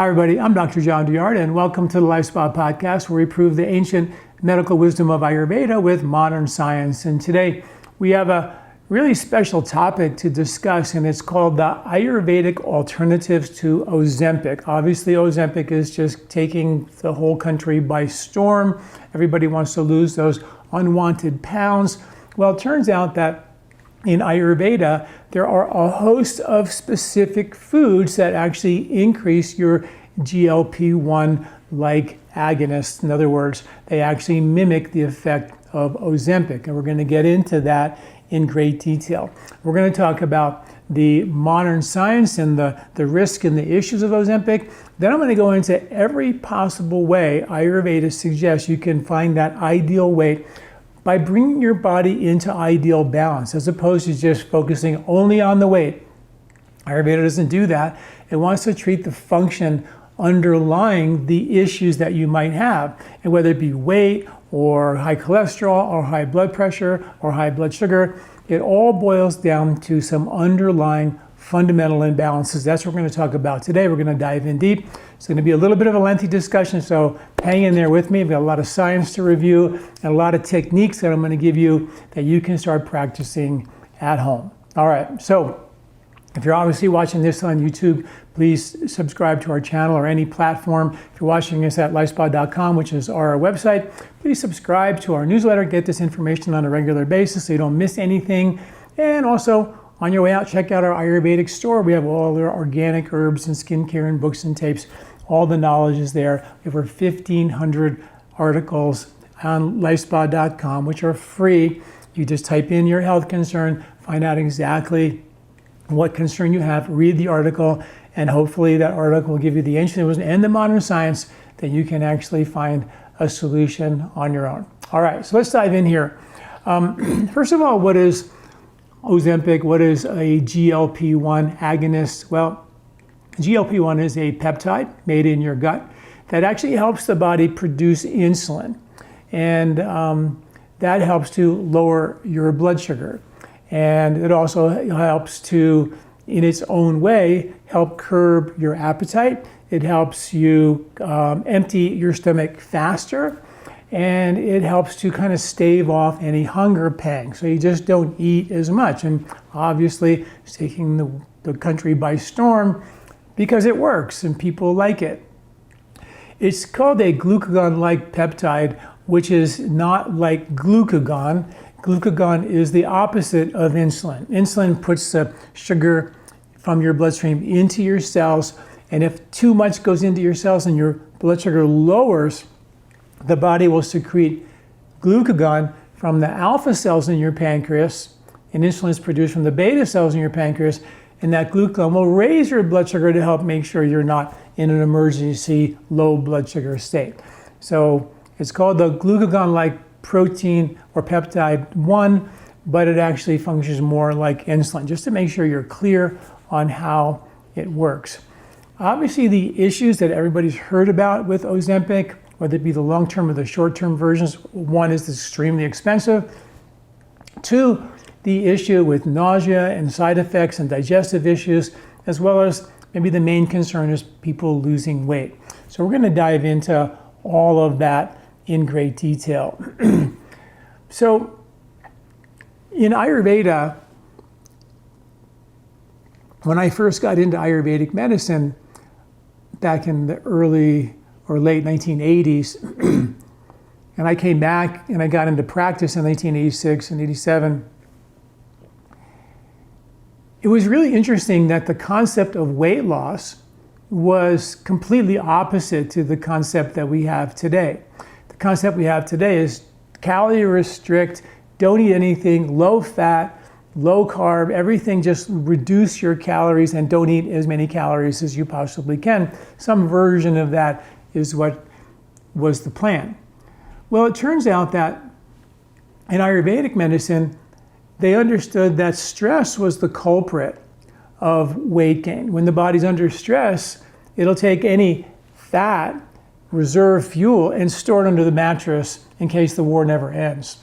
Hi everybody, I'm Dr. John Douillard and welcome to the LifeSpa podcast where we prove the ancient medical wisdom of Ayurveda with modern science. And today we have a really special topic to discuss and it's called the Ayurvedic alternatives to Ozempic. Obviously Ozempic is just taking the whole country by storm. Everybody wants to lose those unwanted pounds. Well, it turns out that in Ayurveda, there are a host of specific foods that actually increase your GLP-1 like agonists. In other words, they actually mimic the effect of Ozempic. And we're going to get into that in great detail. We're going to talk about the modern science and the risk and the issues of Ozempic. Then I'm going to go into every possible way Ayurveda suggests you can find that ideal weight by bringing your body into ideal balance, as opposed to just focusing only on the weight. Ayurveda doesn't do that. It wants to treat the function underlying the issues that you might have, and whether it be weight or high cholesterol or high blood pressure or high blood sugar, it all boils down to some underlying fundamental imbalances. That's what we're going to talk about today. We're going to dive in deep. It's going to be a little bit of a lengthy discussion, so hang in there with me. We've got a lot of science to review and a lot of techniques that I'm going to give you that you can start practicing at home. All right, so if you're obviously watching this on YouTube, please subscribe to our channel or any platform. If you're watching us at lifespa.com, which is our website, please subscribe to our newsletter. Get this information on a regular basis so you don't miss anything. And also, on your way out, check out our Ayurvedic store. We have all our organic herbs and skincare and books and tapes. All the knowledge is there. We have over 1,500 articles on lifespa.com, which are free. You just type in your health concern, find out exactly what concern you have, read the article, and hopefully that article will give you the ancient wisdom and the modern science that you can actually find a solution on your own. All right, so let's dive in here. First of all, what is Ozempic? What is a GLP-1 agonist? Well, GLP-1 is a peptide made in your gut that actually helps the body produce insulin. And that helps to lower your blood sugar. And it also helps to, in its own way, help curb your appetite. It helps you empty your stomach faster. And it helps to kind of stave off any hunger pang. So you just don't eat as much. And obviously, it's taking the country by storm because it works and people like it. It's called a glucagon-like peptide, which is not like glucagon. Glucagon is the opposite of insulin. Insulin puts the sugar from your bloodstream into your cells. And if too much goes into your cells and your blood sugar lowers, the body will secrete glucagon from the alpha cells in your pancreas, and insulin is produced from the beta cells in your pancreas, and that glucagon will raise your blood sugar to help make sure you're not in an emergency low blood sugar state. So it's called the glucagon-like protein or peptide 1, but it actually functions more like insulin, just to make sure you're clear on how it works. Obviously, the issues that everybody's heard about with Ozempic, whether it be the long-term or the short-term versions. One is it's extremely expensive. 2, the issue with nausea and side effects and digestive issues, as well as maybe the main concern is people losing weight. So we're going to dive into all of that in great detail. So in Ayurveda, when I first got into Ayurvedic medicine back in the early or late 1980s, and I came back and I got into practice in 1986 and 87. It was really interesting that the concept of weight loss was completely opposite to the concept that we have today. The concept we have today is calorie restrict, don't eat anything, low fat, low carb, everything, just reduce your calories and don't eat as many calories as you possibly can. Some version of that is what was the plan. Well, it turns out that in Ayurvedic medicine, they understood that stress was the culprit of weight gain. When the body's under stress, it'll take any fat, reserve fuel, and store it under the mattress in case the war never ends.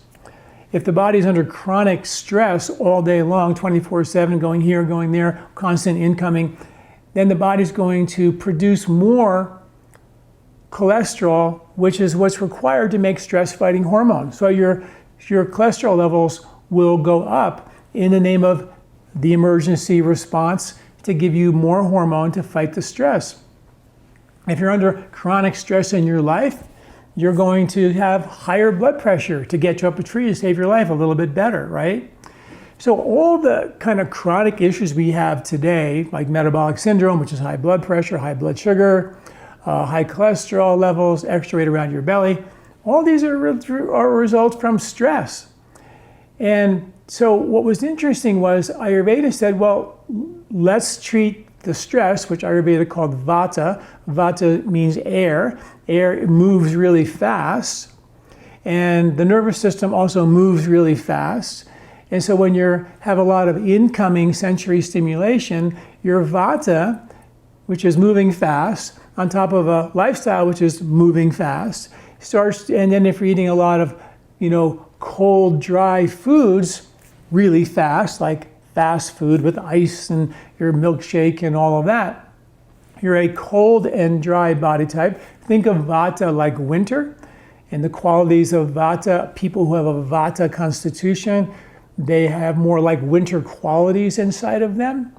If the body's under chronic stress all day long, 24/7, going here, going there, constant incoming, then the body's going to produce more cholesterol, which is what's required to make stress-fighting hormone. So your cholesterol levels will go up in the name of the emergency response to give you more hormone to fight the stress. If you're under chronic stress in your life, you're going to have higher blood pressure to get you up a tree to save your life a little bit better, right? So all the kind of chronic issues we have today, like metabolic syndrome, which is high blood pressure, high blood sugar, high cholesterol levels, extra weight around your belly, all these are results from stress. And so what was interesting was Ayurveda said, well, let's treat the stress, which Ayurveda called vata. Vata means air. Air moves really fast. And the nervous system also moves really fast. And so when you have a lot of incoming sensory stimulation, your vata, which is moving fast, on top of a lifestyle which is moving fast, starts, and then if you're eating a lot of, cold, dry foods really fast, like fast food with ice and your milkshake and all of that, you're a cold and dry body type. Think of vata like winter, and the qualities of vata, people who have a vata constitution, they have more like winter qualities inside of them.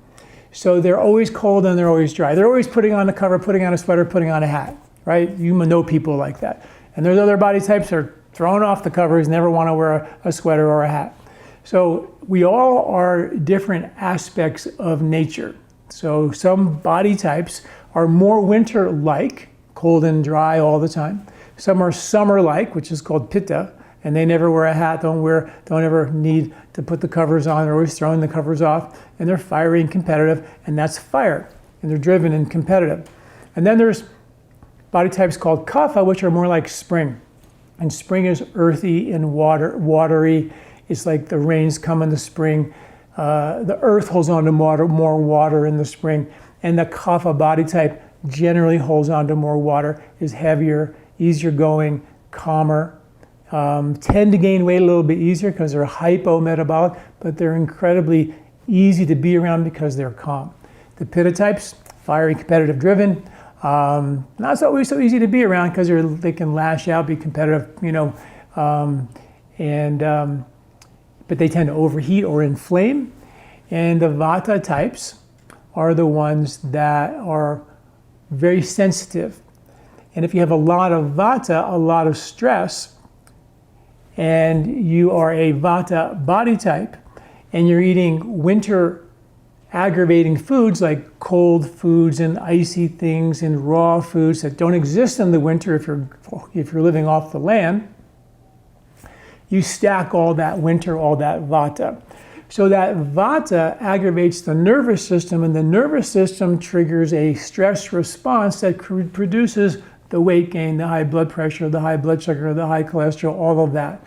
So they're always cold and they're always dry. They're always putting on a cover, putting on a sweater, putting on a hat, right? You know people like that. And there's other body types that are thrown off the covers, never want to wear a sweater or a hat. So we all are different aspects of nature. So some body types are more winter-like, cold and dry all the time. Some are summer-like, which is called pitta, and they never wear a hat, don't ever need to put the covers on, they're always throwing the covers off, and they're fiery and competitive, and that's fire, and they're driven and competitive. And then there's body types called kapha, which are more like spring. And spring is earthy and watery. It's like the rains come in the spring. The earth holds on to more water in the spring. And the kapha body type generally holds on to more water, is heavier, easier going, calmer, tend to gain weight a little bit easier because they're hypometabolic, but they're incredibly easy to be around because they're calm. The pitta types, fiery, competitive, driven, not always so easy to be around because they can lash out, be competitive, but they tend to overheat or inflame. And the vata types are the ones that are very sensitive. And if you have a lot of vata, a lot of stress, and you are a vata body type, and you're eating winter aggravating foods like cold foods and icy things and raw foods that don't exist in the winter if you're living off the land, you stack all that winter, all that vata. So that vata aggravates the nervous system, and the nervous system triggers a stress response that produces the weight gain, the high blood pressure, the high blood sugar, the high cholesterol, all of that.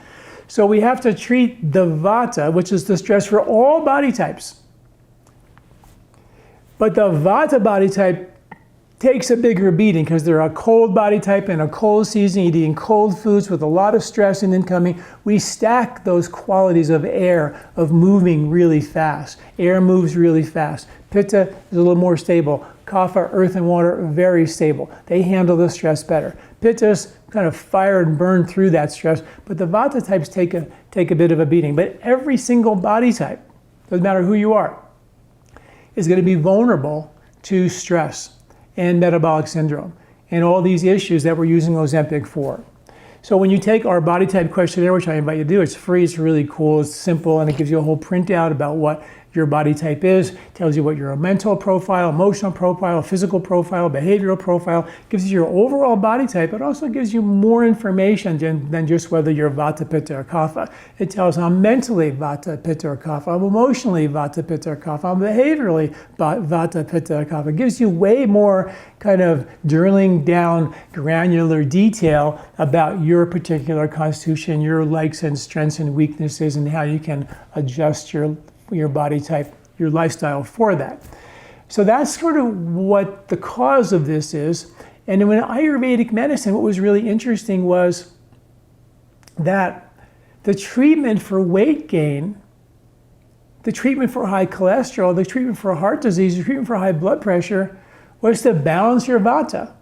So we have to treat the vata, which is the stress for all body types. But the vata body type takes a bigger beating because they're a cold body type in a cold season, eating cold foods with a lot of stress and incoming. We stack those qualities of air, of moving really fast. Air moves really fast. Pitta is a little more stable. Kapha, earth and water, very stable. They handle the stress better. Pitta's kind of fire and burn through that stress, but the vata types take a bit of a beating. But every single body type, doesn't matter who you are, is going to be vulnerable to stress and metabolic syndrome and all these issues that we're using Ozempic for. So when you take our body type questionnaire, which I invite you to do, it's free, it's really cool, it's simple, and it gives you a whole printout about what your body type is, tells you what your mental profile, emotional profile, physical profile, behavioral profile, gives you your overall body type. It also gives you more information than just whether you're vata, pitta, or kapha. It tells I'm mentally vata, pitta, or kapha. I'm emotionally vata, pitta, or kapha. I'm behaviorally vata, pitta, or kapha. It gives you way more kind of drilling down granular detail about your particular constitution, your likes and strengths and weaknesses, and how you can adjust your body type, your lifestyle for that. So that's sort of what the cause of this is. And in Ayurvedic medicine, what was really interesting was that the treatment for weight gain, the treatment for high cholesterol, the treatment for heart disease, the treatment for high blood pressure was to balance your vata,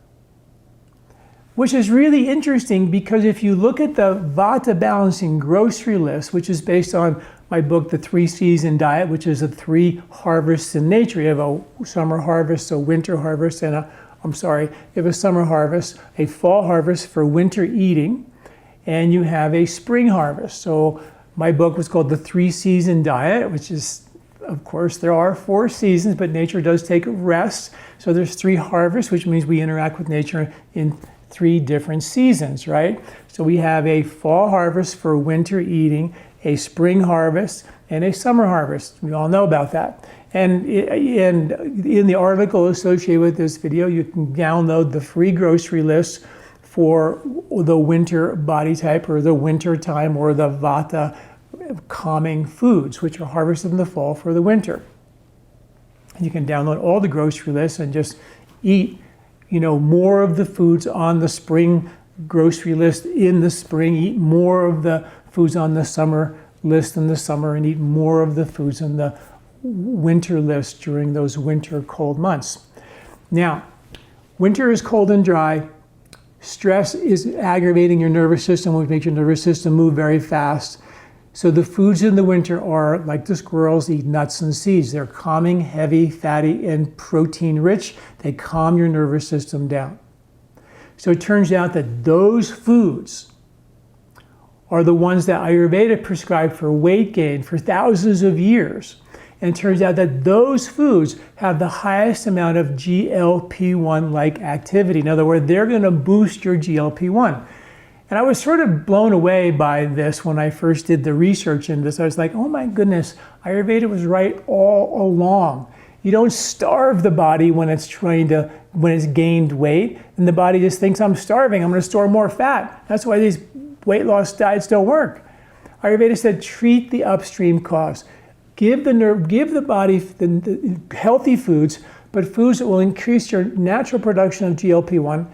which is really interesting because if you look at the vata balancing grocery list, which is based on my book, The 3-Season Diet, which is the 3 harvests in nature. You have a summer harvest, a winter harvest, and you have a summer harvest, a fall harvest for winter eating, and you have a spring harvest. So my book was called The 3-Season Diet, which is, of course, there are 4 seasons, but nature does take a rest. So there's 3 harvests, which means we interact with nature in 3 different seasons, right? So we have a fall harvest for winter eating, a spring harvest, and a summer harvest. We all know about that. And in the article associated with this video, you can download the free grocery list for the winter body type or the winter time or the vata calming foods, which are harvested in the fall for the winter. And you can download all the grocery lists and just eat, more of the foods on the spring grocery list in the spring, eat more of the foods on the summer list in the summer, and eat more of the foods on the winter list during those winter cold months. Now, winter is cold and dry. Stress is aggravating your nervous system, which makes your nervous system move very fast. So the foods in the winter are, like the squirrels, eat nuts and seeds. They're calming, heavy, fatty, and protein rich. They calm your nervous system down. So it turns out that those foods are the ones that Ayurveda prescribed for weight gain for thousands of years. And it turns out that those foods have the highest amount of GLP-1-like activity. In other words, they're going to boost your GLP-1. And I was sort of blown away by this when I first did the research into this. I was like, oh my goodness, Ayurveda was right all along. You don't starve the body when it's gained weight, and the body just thinks, I'm starving, I'm going to store more fat. That's why these weight loss diets don't work. Ayurveda said, treat the upstream cause. Give the body the healthy foods, but foods that will increase your natural production of GLP-1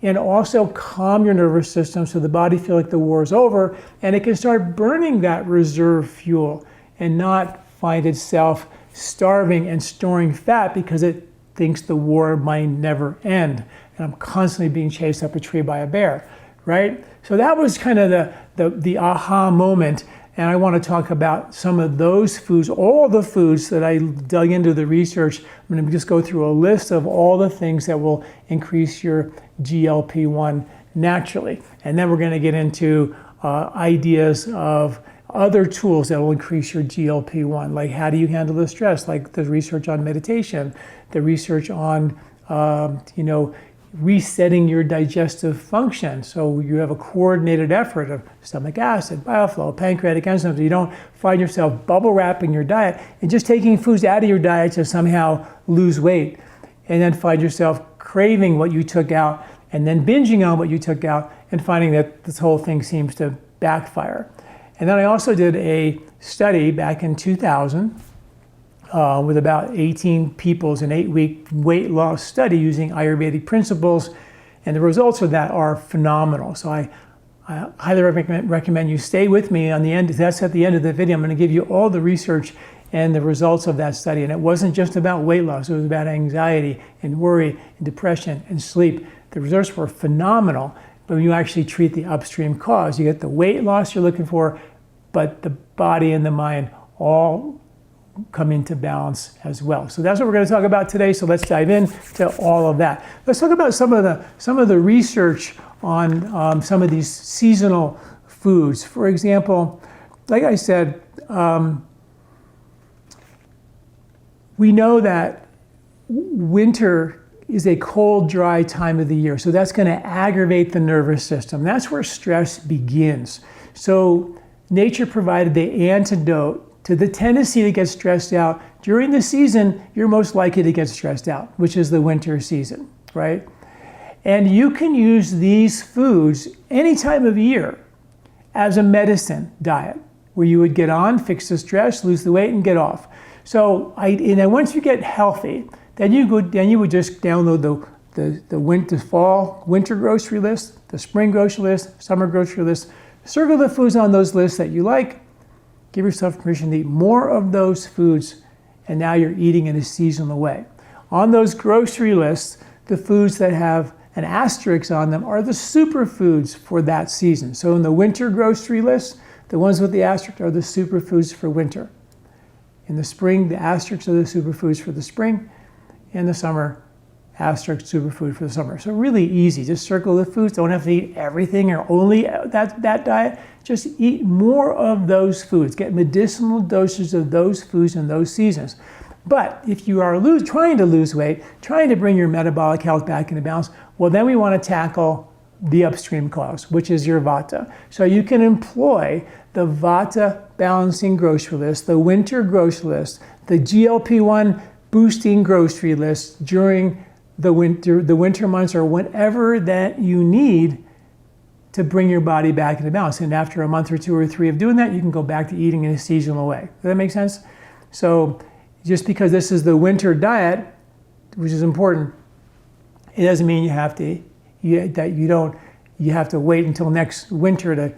and also calm your nervous system so the body feels like the war is over and it can start burning that reserve fuel and not find itself starving and storing fat because it thinks the war might never end. And I'm constantly being chased up a tree by a bear, right? So that was kind of the aha moment. And I want to talk about some of those foods, all the foods that I dug into the research. I'm going to just go through a list of all the things that will increase your GLP-1 naturally. And then we're going to get into ideas of other tools that will increase your GLP-1, like how do you handle the stress, like the research on meditation, the research on, resetting your digestive function. So you have a coordinated effort of stomach acid, bile flow, pancreatic enzymes. You don't find yourself bubble wrapping your diet and just taking foods out of your diet to somehow lose weight, and then find yourself craving what you took out and then binging on what you took out and finding that this whole thing seems to backfire. And then I also did a study back in 2000 with about 18 people, an 8-week weight loss study using Ayurvedic principles, and the results of that are phenomenal. So I highly recommend you stay with me on the end. That's at the end of the video. I'm going to give you all the research and the results of that study. And it wasn't just about weight loss. It was about anxiety and worry and depression and sleep. The results were phenomenal, but when you actually treat the upstream cause, you get the weight loss you're looking for, but the body and the mind all come into balance as well. So that's what we're going to talk about today. So let's dive into all of that. Let's talk about some of the research on some of these seasonal foods. For example, like I said, we know that winter is a cold, dry time of the year. So that's going to aggravate the nervous system. That's where stress begins. So nature provided the antidote to the tendency to get stressed out. During the season, you're most likely to get stressed out, which is the winter season, right? And you can use these foods any time of year as a medicine diet, where you would get on, fix the stress, lose the weight, and get off. So once you get healthy, then you would just download the winter grocery list, the spring grocery list, summer grocery list, circle the foods on those lists that you like, give yourself permission to eat more of those foods, and now you're eating in a seasonal way. On those grocery lists, the foods that have an asterisk on them are the superfoods for that season. So in the winter grocery list, the ones with the asterisk are the superfoods for winter. In the spring, the asterisks are the superfoods for the spring. In the summer, asterisk superfood for the summer. So really easy. Just circle the foods. Don't have to eat everything or only that diet. Just eat more of those foods. Get medicinal doses of those foods in those seasons. But if you are trying to lose weight, trying to bring your metabolic health back into balance, well, then we want to tackle the upstream cause, which is your vata. So you can employ the vata balancing grocery list, the winter grocery list, the GLP-1 boosting grocery list during the winter months or whenever that you need to bring your body back into balance. And after a month or 2 or 3 of doing that, you can go back to eating in a seasonal way. Does that make sense? So just because this is the winter diet, which is important, it doesn't mean you have to wait until next winter to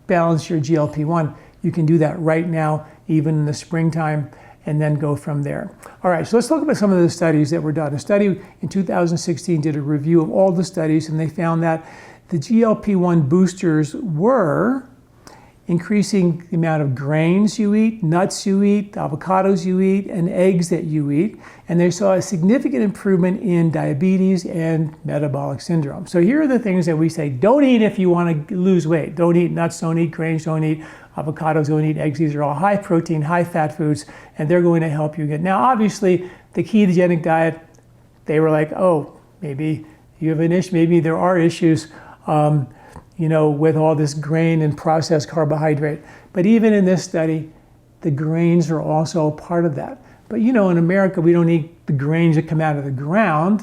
balance your GLP-1. You can do that right now, even in the springtime, and then go from there. All right, so let's look at some of the studies that were done. A study in 2016 did a review of all the studies, and they found that the GLP-1 boosters were increasing the amount of grains you eat, nuts you eat, avocados you eat, and eggs that you eat. And they saw a significant improvement in diabetes and metabolic syndrome. So here are the things that we say, don't eat if you want to lose weight. Don't eat nuts, don't eat grains, don't eat avocados, don't eat eggs. These are all high protein, high fat foods, and they're going to help you get. Now, obviously, the ketogenic diet, they were like, oh, maybe you have an issue, maybe there are issues with all this grain and processed carbohydrate. But even in this study, the grains are also part of that. But in America, we don't eat the grains that come out of the ground.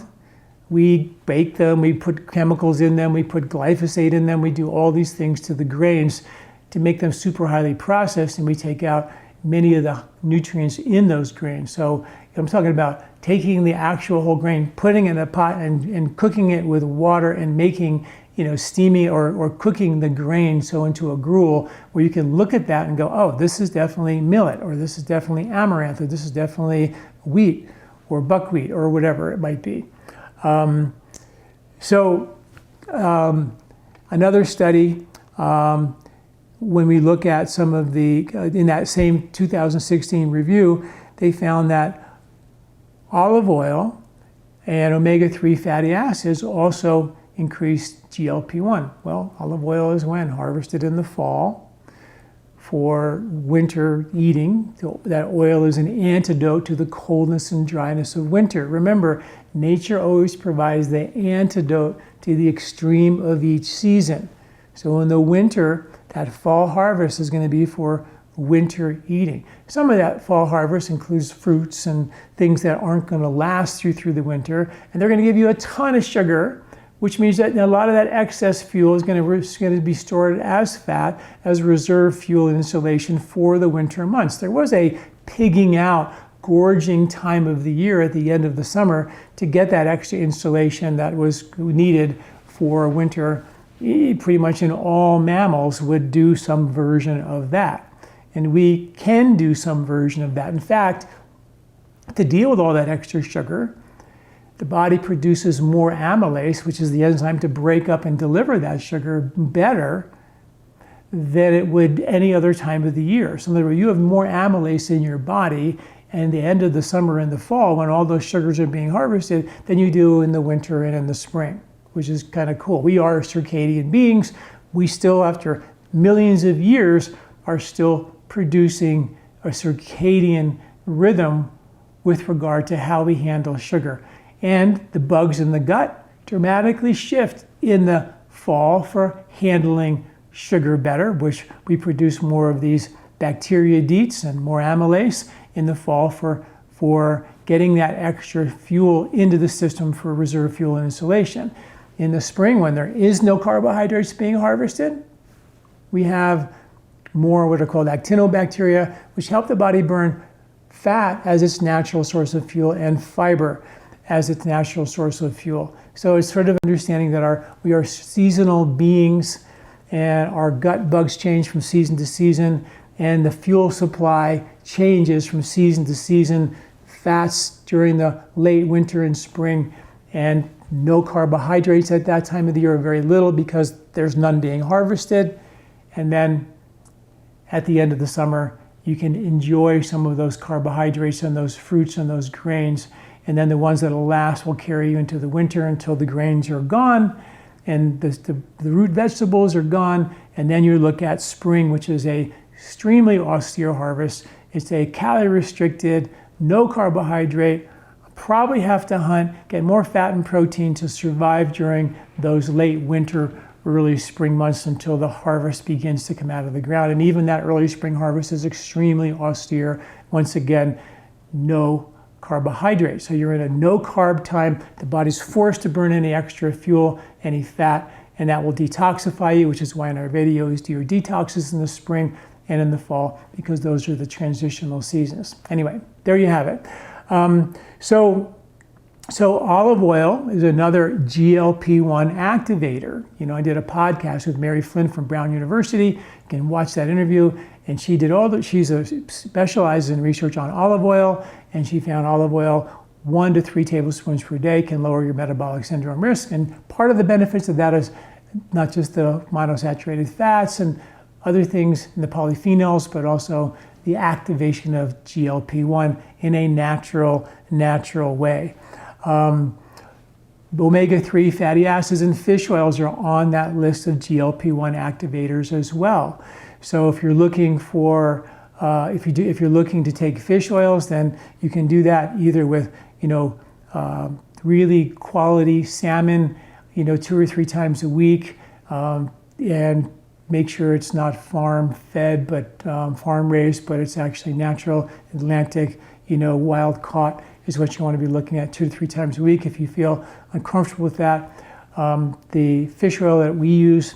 We bake them, we put chemicals in them, we put glyphosate in them, we do all these things to the grains to make them super highly processed, and we take out many of the nutrients in those grains. So I'm talking about taking the actual whole grain, putting it in a pot and cooking it with water and making steaming or cooking the grain so into a gruel where you can look at that and go, oh, this is definitely millet, or this is definitely amaranth, or this is definitely wheat or buckwheat or whatever it might be. Another study, when we look at some of the, in that same 2016 review, they found that olive oil and omega-3 fatty acids also increased GLP-1. Well, olive oil is when harvested in the fall for winter eating. That oil is an antidote to the coldness and dryness of winter. Remember, nature always provides the antidote to the extreme of each season. So in the winter, that fall harvest is going to be for winter eating. Some of that fall harvest includes fruits and things that aren't going to last through the winter, and they're going to give you a ton of sugar, which means that a lot of that excess fuel is going to be stored as fat, as reserve fuel and insulation for the winter months. There was a pigging out, gorging time of the year at the end of the summer to get that extra insulation that was needed for winter. Pretty much in all mammals would do some version of that. And we can do some version of that. In fact, to deal with all that extra sugar, the body produces more amylase, which is the enzyme to break up and deliver that sugar better than it would any other time of the year. So in other words, you have more amylase in your body at the end of the summer and the fall when all those sugars are being harvested than you do in the winter and in the spring, which is kind of cool. We are circadian beings. We still, after millions of years, are still producing a circadian rhythm with regard to how we handle sugar. And the bugs in the gut dramatically shift in the fall for handling sugar better, which we produce more of these bacteriodiets and more amylase in the fall for getting that extra fuel into the system for reserve fuel and insulation. In the spring, when there is no carbohydrates being harvested, we have more what are called actinobacteria, which help the body burn fat as its natural source of fuel and fiber as its natural source of fuel. So it's sort of understanding that we are seasonal beings, and our gut bugs change from season to season, and the fuel supply changes from season to season fats during the late winter and spring, and no carbohydrates at that time of the year, or very little, because there's none being harvested. And then at the end of the summer, you can enjoy some of those carbohydrates and those fruits and those grains. And then the ones that'll last will carry you into the winter until the grains are gone and the root vegetables are gone. And then you look at spring, which is a extremely austere harvest. It's a calorie restricted, no carbohydrate, probably have to hunt, get more fat and protein to survive during those late winter, early spring months until the harvest begins to come out of the ground. And even that early spring harvest is extremely austere. Once again, no carbohydrates. So you're in a no carb time. The body's forced to burn any extra fuel, any fat, and that will detoxify you, which is why in our videos do your detoxes in the spring and in the fall, because those are the transitional seasons. Anyway, there you have it. So olive oil is another GLP-1 activator. You know, I did a podcast with Mary Flynn from Brown University. You can watch that interview. And she did specializes in research on olive oil, and she found olive oil 1 to 3 tablespoons per day can lower your metabolic syndrome risk. And part of the benefits of that is not just the monounsaturated fats and other things in the polyphenols, but also the activation of GLP-1 in a natural way. Omega-3 fatty acids and fish oils are on that list of GLP-1 activators as well. So if you're looking for, if you're looking to take fish oils, then you can do that either with, really quality salmon, 2 or 3 times a week, and make sure it's not farm-fed, but farm-raised, but it's actually natural, Atlantic, wild-caught is what you want to be looking at 2 to 3 times a week. If you feel uncomfortable with that, the fish oil that we use,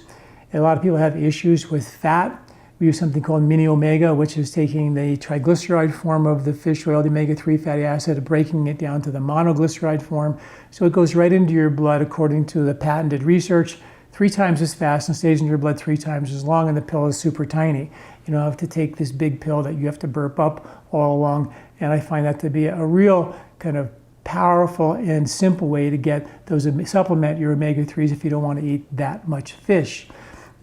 a lot of people have issues with fat. We use something called mini omega, which is taking the triglyceride form of the fish oil, the omega-3 fatty acid, breaking it down to the monoglyceride form. So it goes right into your blood according to the patented research, 3 times as fast and stays in your blood 3 times as long, and the pill is super tiny. You don't have to take this big pill that you have to burp up all along. And I find that to be a real kind of powerful and simple way to get those, supplement your omega-3s if you don't want to eat that much fish.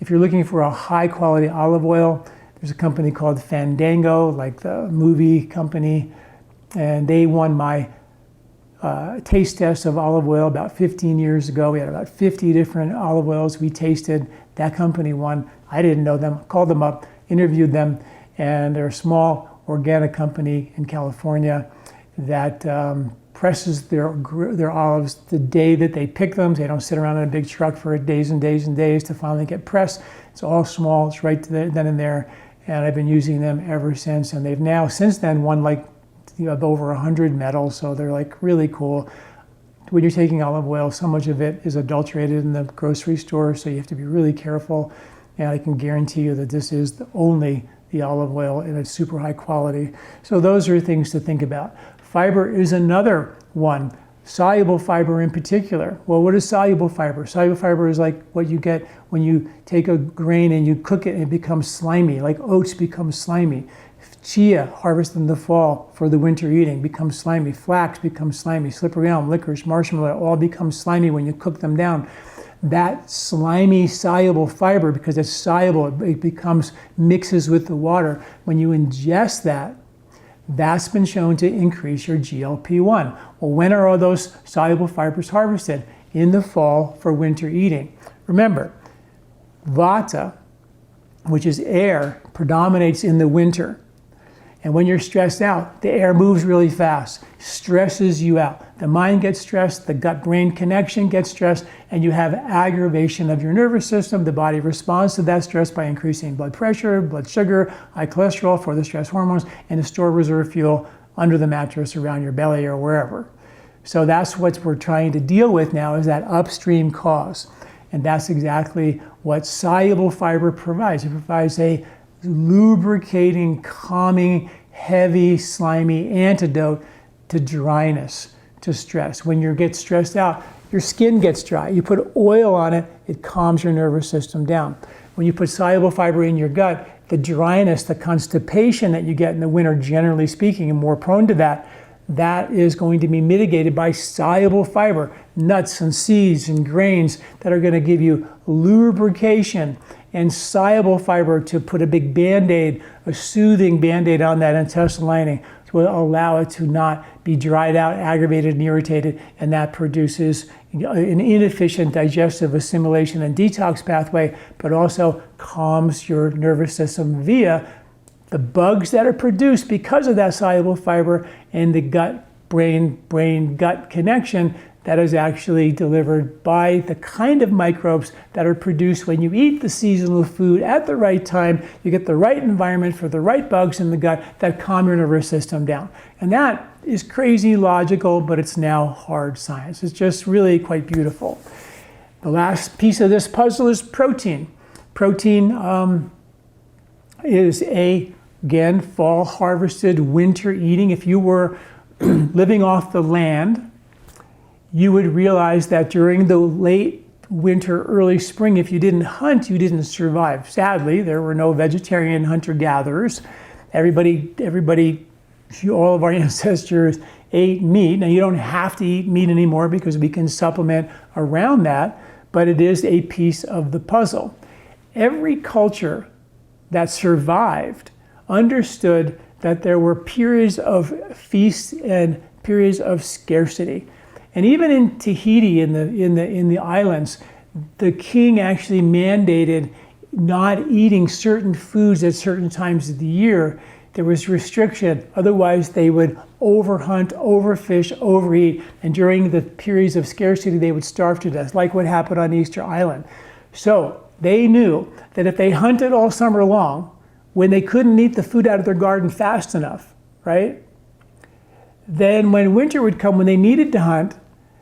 If you're looking for a high quality olive oil, there's a company called Fandango, like the movie company, and they won my taste test of olive oil about 15 years ago. We had about 50 different olive oils we tasted. That company won. I didn't know them, called them up, interviewed them, and they're a small organic company in California that presses their olives the day that they pick them. They don't sit around in a big truck for days and days and days to finally get pressed. It's all small, it's right then and there, and I've been using them ever since, and they've now since then won over 100 medals, so they're really cool. When you're taking olive oil, so much of it is adulterated in the grocery store, so you have to be really careful, and I can guarantee you that this is the olive oil, and it's super high quality. So those are things to think about. Fiber is another one, soluble fiber in particular. Well, what is soluble fiber? Soluble fiber is like what you get when you take a grain and you cook it and it becomes slimy, like oats become slimy. Chia, harvested in the fall for the winter eating, becomes slimy. Flax becomes slimy. Slippery elm, licorice, marshmallow, all become slimy when you cook them down. That slimy soluble fiber, because it's soluble, it mixes with the water. When you ingest that, that's been shown to increase your GLP-1. Well, when are all those soluble fibers harvested? In the fall for winter eating. Remember, vata, which is air, predominates in the winter. And when you're stressed out, the air moves really fast, stresses you out. The mind gets stressed, the gut-brain connection gets stressed, and you have aggravation of your nervous system. The body responds to that stress by increasing blood pressure, blood sugar, high cholesterol for the stress hormones, and to store reserve fuel under the mattress, around your belly, or wherever. So that's what we're trying to deal with now, is that upstream cause. And that's exactly what soluble fiber provides. It provides a lubricating, calming, heavy, slimy antidote to dryness, to stress. When you get stressed out, your skin gets dry. You put oil on it, it calms your nervous system down. When you put soluble fiber in your gut, the dryness, the constipation that you get in the winter, generally speaking, and more prone to that that is going to be mitigated by soluble fiber, nuts and seeds and grains that are going to give you lubrication and soluble fiber to put a big Band-Aid, a soothing Band-Aid on that intestinal lining to allow it to not be dried out, aggravated, and irritated, and that produces an inefficient digestive assimilation and detox pathway, but also calms your nervous system via the bugs that are produced because of that soluble fiber and the brain-gut connection that is actually delivered by the kind of microbes that are produced when you eat the seasonal food at the right time. You get the right environment for the right bugs in the gut that calm your nervous system down. And that is crazy logical, but it's now hard science. It's just really quite beautiful. The last piece of this puzzle is protein. Protein is again, fall harvested, winter eating. If you were living off the land, you would realize that during the late winter, early spring, if you didn't hunt, you didn't survive. Sadly, there were no vegetarian hunter-gatherers. Everybody, all of our ancestors ate meat. Now, you don't have to eat meat anymore because we can supplement around that, but it is a piece of the puzzle. Every culture that survived understood that there were periods of feast and periods of scarcity. And even in Tahiti, in the islands, the king actually mandated not eating certain foods at certain times of the year. There was restriction. Otherwise, they would overhunt, overfish, overeat. And during the periods of scarcity, they would starve to death, like what happened on Easter Island. So they knew that if they hunted all summer long, when they couldn't eat the food out of their garden fast enough, right? Then when winter would come, when they needed to hunt,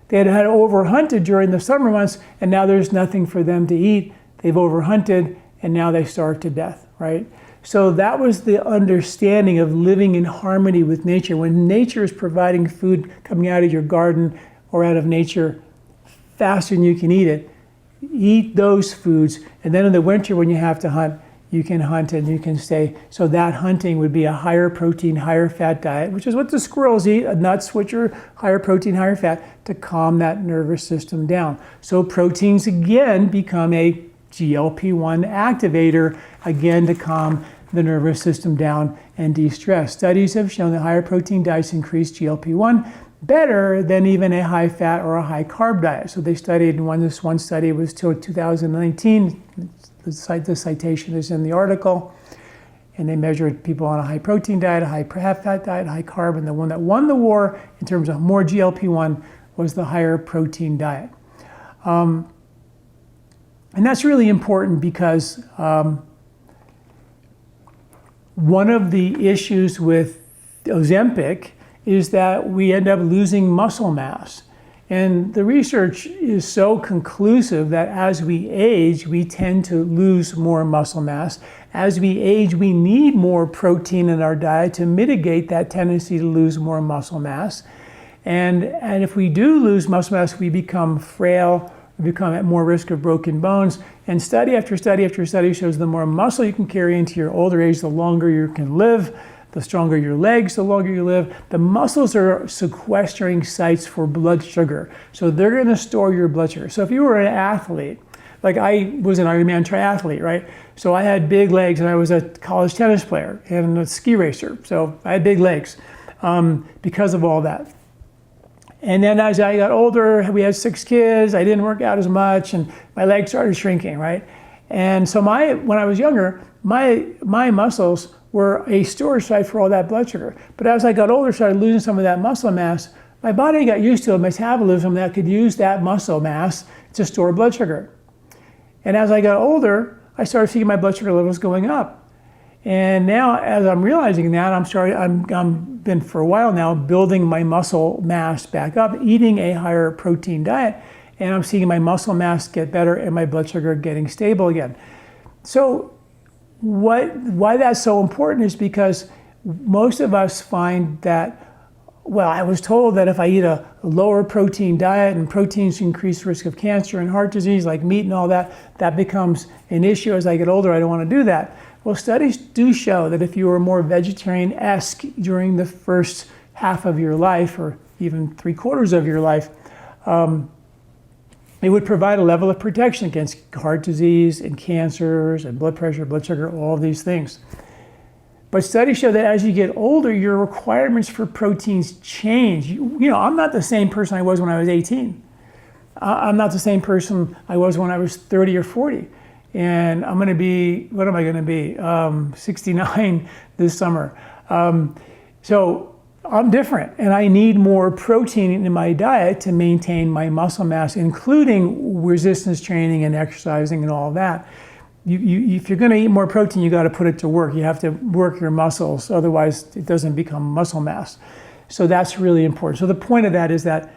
they had overhunted during the summer months, and now there's nothing for them to eat. They've overhunted, and now they starve to death, right? So that was the understanding of living in harmony with nature. When nature is providing food coming out of your garden or out of nature faster than you can eat those foods. And then in the winter when you have to hunt, you can hunt and you can stay. So that hunting would be a higher protein, higher fat diet, which is what the squirrels eat, nuts, which are higher protein, higher fat, to calm that nervous system down. So proteins again become a GLP-1 activator, again to calm the nervous system down and de-stress. Studies have shown that higher protein diets increase GLP-1 better than even a high fat or a high carb diet. So they studied, this one study was till 2019, the citation is in the article, and they measured people on a high protein diet, a high fat diet, high carb, and the one that won the war in terms of more GLP-1 was the higher protein diet. And that's really important because one of the issues with Ozempic is that we end up losing muscle mass. And the research is so conclusive that as we age, we tend to lose more muscle mass. As we age, we need more protein in our diet to mitigate that tendency to lose more muscle mass. And if we do lose muscle mass, we become frail, we become at more risk of broken bones. And study after study after study shows the more muscle you can carry into your older age, the longer you can live. The stronger your legs, the longer you live. The muscles are sequestering sites for blood sugar. So they're gonna store your blood sugar. So if you were an athlete, like I was an Ironman triathlete, right? So I had big legs and I was a college tennis player and a ski racer. So I had big legs because of all that. And then as I got older, we had 6 kids, I didn't work out as much and my legs started shrinking, right? And so when I was younger, my muscles were a storage site for all that blood sugar. But as I got older, started losing some of that muscle mass, my body got used to a metabolism that could use that muscle mass to store blood sugar. And as I got older, I started seeing my blood sugar levels going up. And now, as I'm realizing that, I'm been for a while now building my muscle mass back up, eating a higher protein diet, and I'm seeing my muscle mass get better and my blood sugar getting stable again. So why that's so important is because most of us find that, well, I was told that if I eat a lower protein diet and proteins increase risk of cancer and heart disease like meat and all that, that becomes an issue as I get older, I don't want to do that. Well, studies do show that if you are more vegetarian-esque during the first half of your life, or even 3/4 of your life, it would provide a level of protection against heart disease and cancers and blood pressure, blood sugar, all of these things. But studies show that as you get older, your requirements for proteins change. I'm not the same person I was when I was 18. I'm not the same person I was when I was 30 or 40. And I'm going to be, what am I going to be? 69 this summer. So I'm different, and I need more protein in my diet to maintain my muscle mass, including resistance training and exercising and all of that. If you're going to eat more protein, you got to put it to work. You have to work your muscles, otherwise it doesn't become muscle mass. So that's really important. So the point of that is that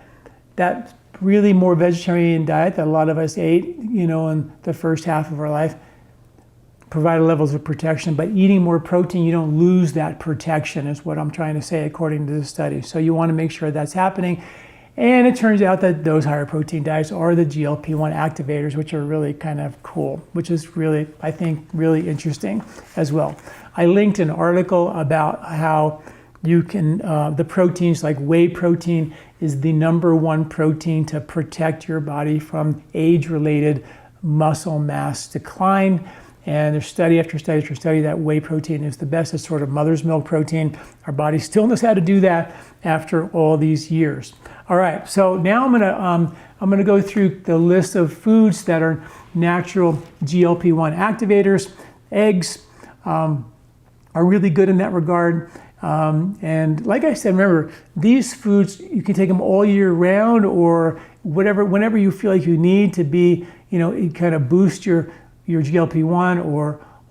really more vegetarian diet that a lot of us ate, in the first half of our life, provided levels of protection. But eating more protein, you don't lose that protection, is what I'm trying to say according to the study. So you want to make sure that's happening. And it turns out that those higher protein diets are the GLP-1 activators, which are really kind of cool, which is really, I think, really interesting as well. I linked an article about how you can, the proteins like whey protein is the #1 protein to protect your body from age-related muscle mass decline. And there's study after study after study that whey protein is the best. It's sort of mother's milk protein. Our body still knows how to do that after all these years. All right, so now I'm gonna go through the list of foods that are natural GLP-1 activators. Eggs are really good in that regard. And like I said, remember, these foods, you can take them all year round or whenever you feel like you need to be, kind of boost your GLP-1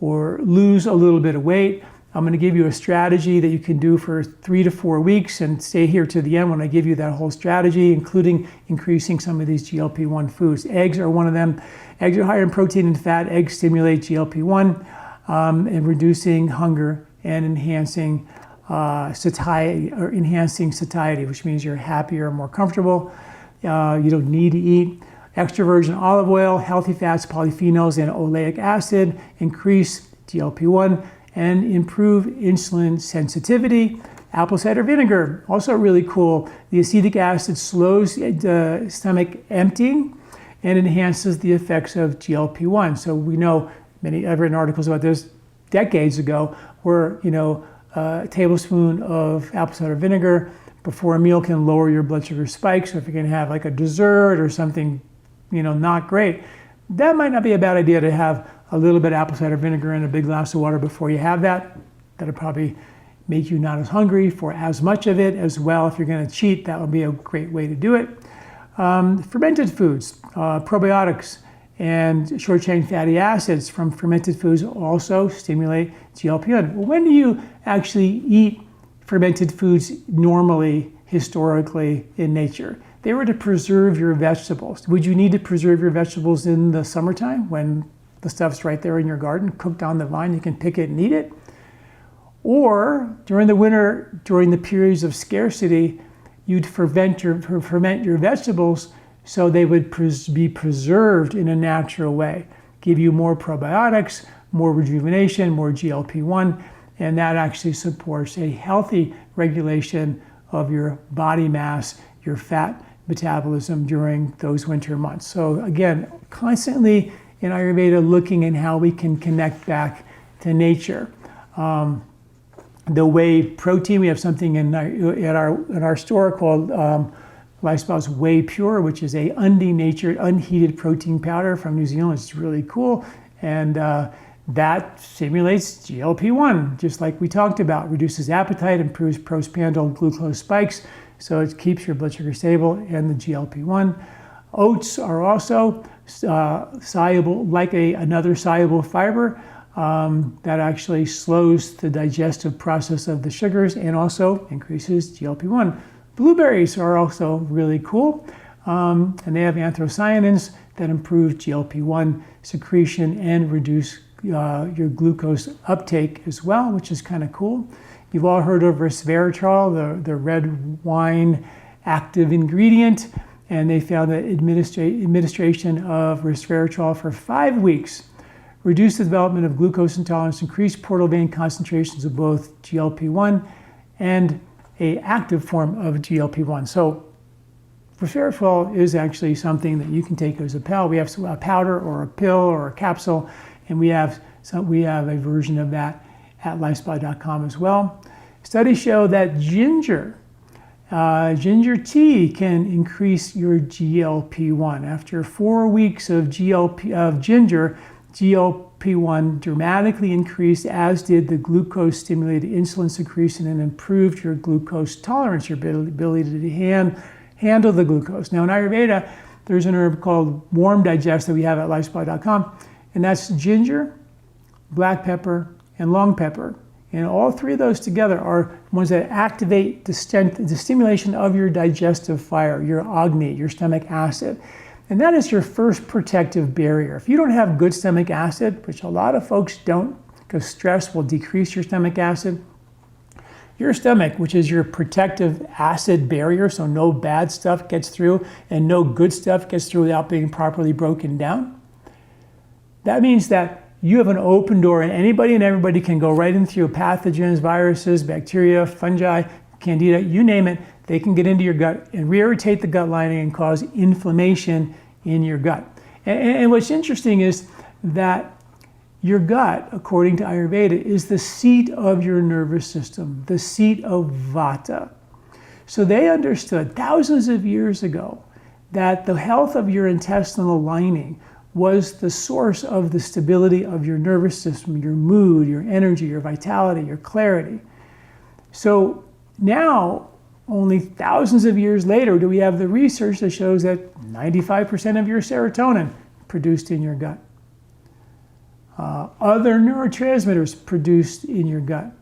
or lose a little bit of weight. I'm going to give you a strategy that you can do for 3 to 4 weeks, and stay here to the end when I give you that whole strategy, including increasing some of these GLP-1 foods. Eggs are one of them. Eggs are higher in protein and fat. Eggs stimulate GLP-1 and reducing hunger and enhancing satiety, which means you're happier, more comfortable. You don't need to eat. Extra virgin olive oil, healthy fats, polyphenols, and oleic acid increase GLP-1 and improve insulin sensitivity. Apple cider vinegar, also really cool. The acetic acid slows the stomach emptying and enhances the effects of GLP-1. So we know, I've written articles about this decades ago, where a tablespoon of apple cider vinegar before a meal can lower your blood sugar spikes. So if you're going to have like a dessert or something not great, that might not be a bad idea to have a little bit of apple cider vinegar in a big glass of water before you have that. That'll probably make you not as hungry for as much of it as well. If you're going to cheat, that would be a great way to do it. Fermented foods, probiotics, and short-chain fatty acids from fermented foods also stimulate GLP-1. When do you actually eat fermented foods normally, historically, in nature? They were to preserve your vegetables. Would you need to preserve your vegetables in the summertime when the stuff's right there in your garden, cooked on the vine, you can pick it and eat it? Or during the winter, during the periods of scarcity, you'd ferment your vegetables so they would be preserved in a natural way, give you more probiotics, more rejuvenation, more GLP-1, and that actually supports a healthy regulation of your body mass, your fat metabolism during those winter months. So again, constantly in Ayurveda looking at how we can connect back to nature. The whey protein, we have something in our store called LifeSpa's Whey Pure, which is a undenatured, unheated protein powder from New Zealand. It's really cool. And that stimulates GLP-1, just like we talked about, reduces appetite, improves postprandial glucose spikes, so it keeps your blood sugar stable and the GLP-1. Oats are also soluble, like another soluble fiber that actually slows the digestive process of the sugars and also increases GLP-1. Blueberries are also really cool, and they have anthocyanins that improve GLP-1 secretion and reduce your glucose uptake as well, which is kind of cool. You've all heard of resveratrol, the red wine active ingredient, and they found that administration of resveratrol for 5 weeks reduced the development of glucose intolerance, increased portal vein concentrations of both GLP-1 and a active form of GLP-1. So Rerafil is actually something that you can take as a pill. We have a powder or a pill or a capsule, and we have a version of that at LifeSpa.com as well. Studies show that ginger tea can increase your GLP-1. After 4 weeks of ginger, GLP-1 dramatically increased, as did the glucose-stimulated insulin secretion, and improved your glucose tolerance, your ability to handle the glucose. Now in Ayurveda, there's an herb called warm digest that we have at LifeSpa.com, and that's ginger, black pepper, and long pepper. And all three of those together are ones that activate the stimulation of your digestive fire, your agni, your stomach acid. And that is your first protective barrier. If you don't have good stomach acid, which a lot of folks don't, because stress will decrease your stomach acid, your stomach, which is your protective acid barrier, so no bad stuff gets through and no good stuff gets through without being properly broken down. That means that you have an open door, and anybody and everybody can go right in through pathogens, viruses, bacteria, fungi, candida, you name it. They can get into your gut and re-irritate the gut lining and cause inflammation in your gut. And what's interesting is that your gut, according to Ayurveda, is the seat of your nervous system, the seat of Vata. So they understood thousands of years ago that the health of your intestinal lining was the source of the stability of your nervous system, your mood, your energy, your vitality, your clarity. So now, only thousands of years later, do we have the research that shows that 95% of your serotonin produced in your gut. Other neurotransmitters produced in your gut.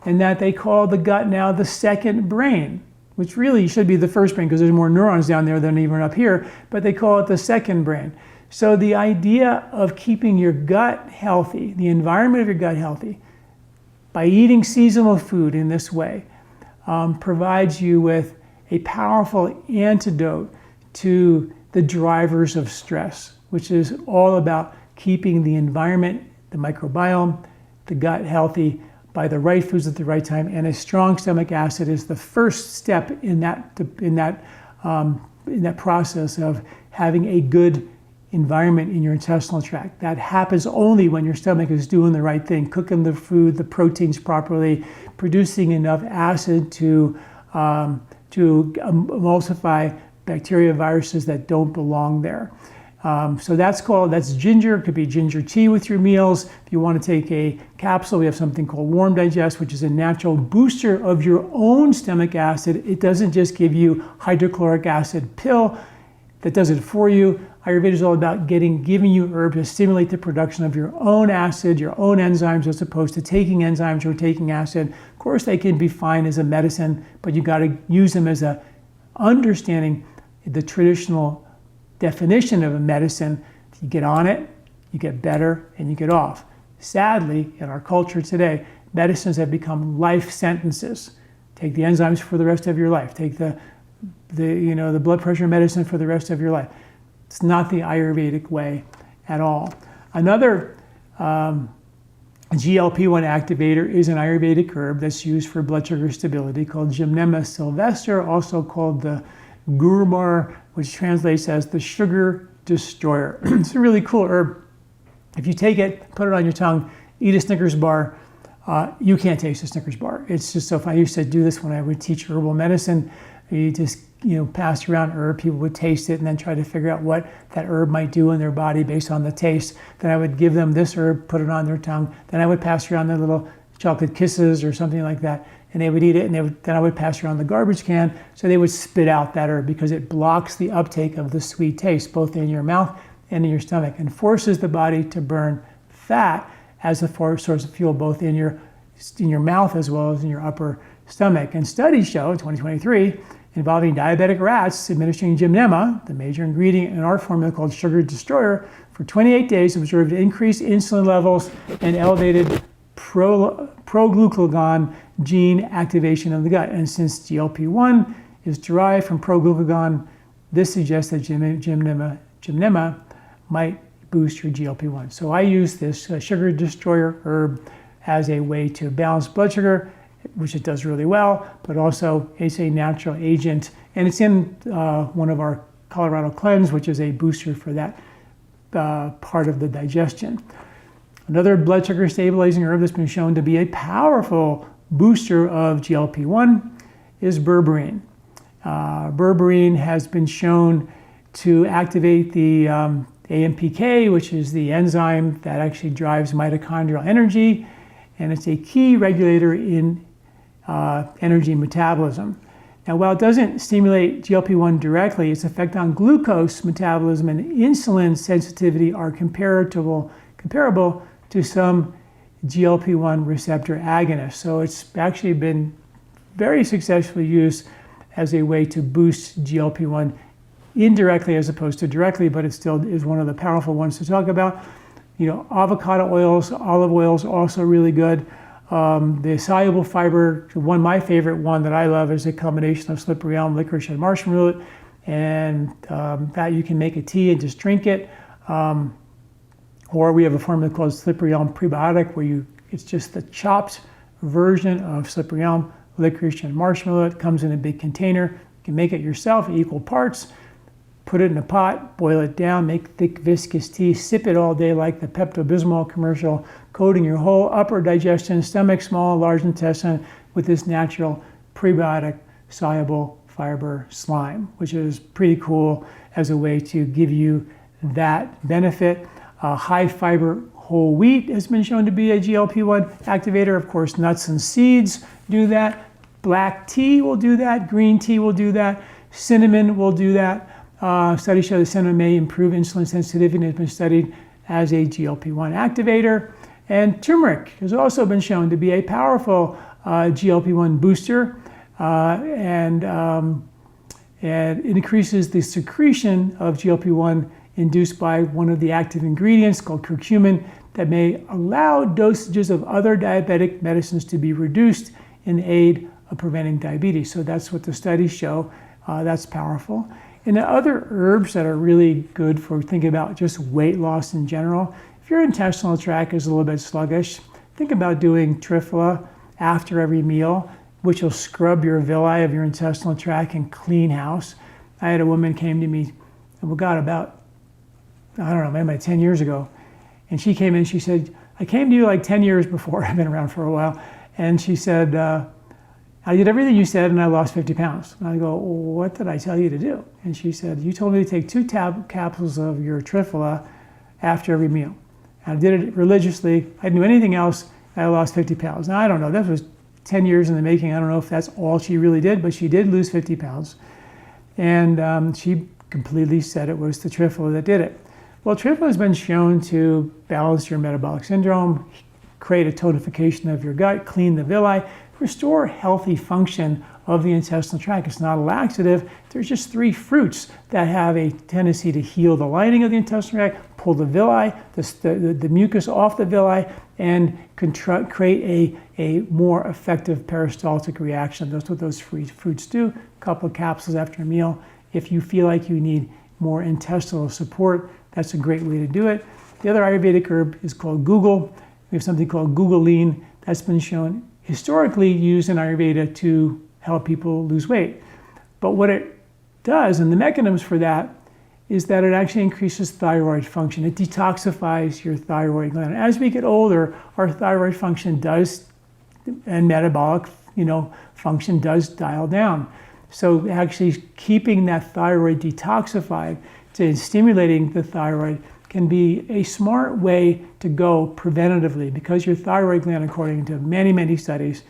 And that they call the gut now the second brain, which really should be the first brain because there's more neurons down there than even up here, but they call it the second brain. So the idea of keeping your gut healthy, the environment of your gut healthy, by eating seasonal food in this way, provides you with a powerful antidote to the drivers of stress, which is all about keeping the environment, the microbiome, the gut healthy by the right foods at the right time. And a strong stomach acid is the first step in that process of having a good environment in your intestinal tract. That happens only when your stomach is doing the right thing, cooking the food, the proteins properly, producing enough acid to emulsify bacteria, viruses that don't belong there. So that's ginger. It could be ginger tea with your meals. If you want to take a capsule, we have something called Warm Digest, which is a natural booster of your own stomach acid. It doesn't just give you hydrochloric acid pill that does it for you. Ayurveda is all about giving you herbs to stimulate the production of your own acid, your own enzymes, as opposed to taking enzymes or taking acid. Of course, they can be fine as a medicine, but you got to use them as understanding the traditional definition of a medicine. You get on it, you get better, and you get off. Sadly, in our culture today, medicines have become life sentences. Take the enzymes for the rest of your life. Take the blood pressure medicine for the rest of your life. It's not the Ayurvedic way at all. Another GLP-1 activator is an Ayurvedic herb that's used for blood sugar stability called Gymnema sylvestre, also called the Gurmar, which translates as the sugar destroyer. It's a really cool herb. If you take it, put it on your tongue, eat a Snickers bar, you can't taste a Snickers bar. It's just so fun. I used to do this when I would teach herbal medicine. You just pass around herb, people would taste it and then try to figure out what that herb might do in their body based on the taste. Then I would give them this herb, put it on their tongue. Then I would pass around their little chocolate kisses or something like that, and they would eat it, and then I would pass around the garbage can, so they would spit out that herb because it blocks the uptake of the sweet taste, both in your mouth and in your stomach, and forces the body to burn fat as a source of fuel, both in your mouth as well as in your upper stomach. And studies show in 2023, involving diabetic rats, administering Gymnema, the major ingredient in our formula called sugar destroyer, for 28 days observed increased insulin levels and elevated proglucagon gene activation of the gut. And since GLP-1 is derived from proglucagon, this suggests that Gymnema might boost your GLP-1. So I use this sugar destroyer herb as a way to balance blood sugar which it does really well, but also it's a natural agent. And it's in one of our Colorado Cleanse, which is a booster for that part of the digestion. Another blood sugar stabilizing herb that's been shown to be a powerful booster of GLP-1 is berberine. Berberine has been shown to activate the AMPK, which is the enzyme that actually drives mitochondrial energy, and it's a key regulator in energy metabolism. Now, while it doesn't stimulate GLP-1 directly, its effect on glucose metabolism and insulin sensitivity are comparable to some GLP-1 receptor agonists. So it's actually been very successfully used as a way to boost GLP-1 indirectly as opposed to directly, but it still is one of the powerful ones to talk about. Avocado oils, olive oils, also really good. The soluble fiber, my favorite one that I love is a combination of slippery elm, licorice, and marshmallow root, and that you can make a tea and just drink it. Or we have a formula called slippery elm prebiotic, where it's just the chopped version of slippery elm, licorice, and marshmallow. It comes in a big container. You can make it yourself, equal parts. Put it in a pot, boil it down, make thick viscous tea, sip it all day like the Pepto-Bismol commercial, coating your whole upper digestion, stomach, small, large intestine with this natural prebiotic soluble fiber slime, which is pretty cool as a way to give you that benefit. High fiber whole wheat has been shown to be a GLP-1 activator. Of course, nuts and seeds do that. Black tea will do that. Green tea will do that. Cinnamon will do that. Studies show that cinnamon may improve insulin sensitivity and has been studied as a GLP-1 activator. And turmeric has also been shown to be a powerful GLP-1 booster, and it increases the secretion of GLP-1 induced by one of the active ingredients called curcumin that may allow dosages of other diabetic medicines to be reduced in aid of preventing diabetes. So that's what the studies show. That's powerful. And the other herbs that are really good for thinking about just weight loss in general, if your intestinal tract is a little bit sluggish, think about doing Trifola after every meal, which will scrub your villi of your intestinal tract and clean house. I had a woman came to me, about 10 years ago. And she came in, she said, I came to you like 10 years before, I've been around for a while. And she said, I did everything you said and I lost 50 pounds. And I go, what did I tell you to do? And she said, you told me to take 2 capsules of your Trifola after every meal. And I did it religiously. I didn't do anything else. I lost 50 pounds. Now, I don't know, that was 10 years in the making. I don't know if that's all she really did, but she did lose 50 pounds. And she completely said it was the Trifola that did it. Well, Trifola has been shown to balance your metabolic syndrome, create a tonification of your gut, clean the villi, restore healthy function of the intestinal tract. It's not a laxative. There's just 3 fruits that have a tendency to heal the lining of the intestinal tract, pull the villi, the mucus off the villi, and create a more effective peristaltic reaction. That's what those fruits do. A couple of capsules after a meal. If you feel like you need more intestinal support, that's a great way to do it. The other Ayurvedic herb is called guggul. We have something called gugguline that's been shown historically used in Ayurveda to help people lose weight. But what it does, and the mechanisms for that, is that it actually increases thyroid function. It detoxifies your thyroid gland. As we get older, our thyroid function and metabolic function does dial down. So actually keeping that thyroid detoxified to stimulating the thyroid can be a smart way to go preventatively, because your thyroid gland, according to many, many studies,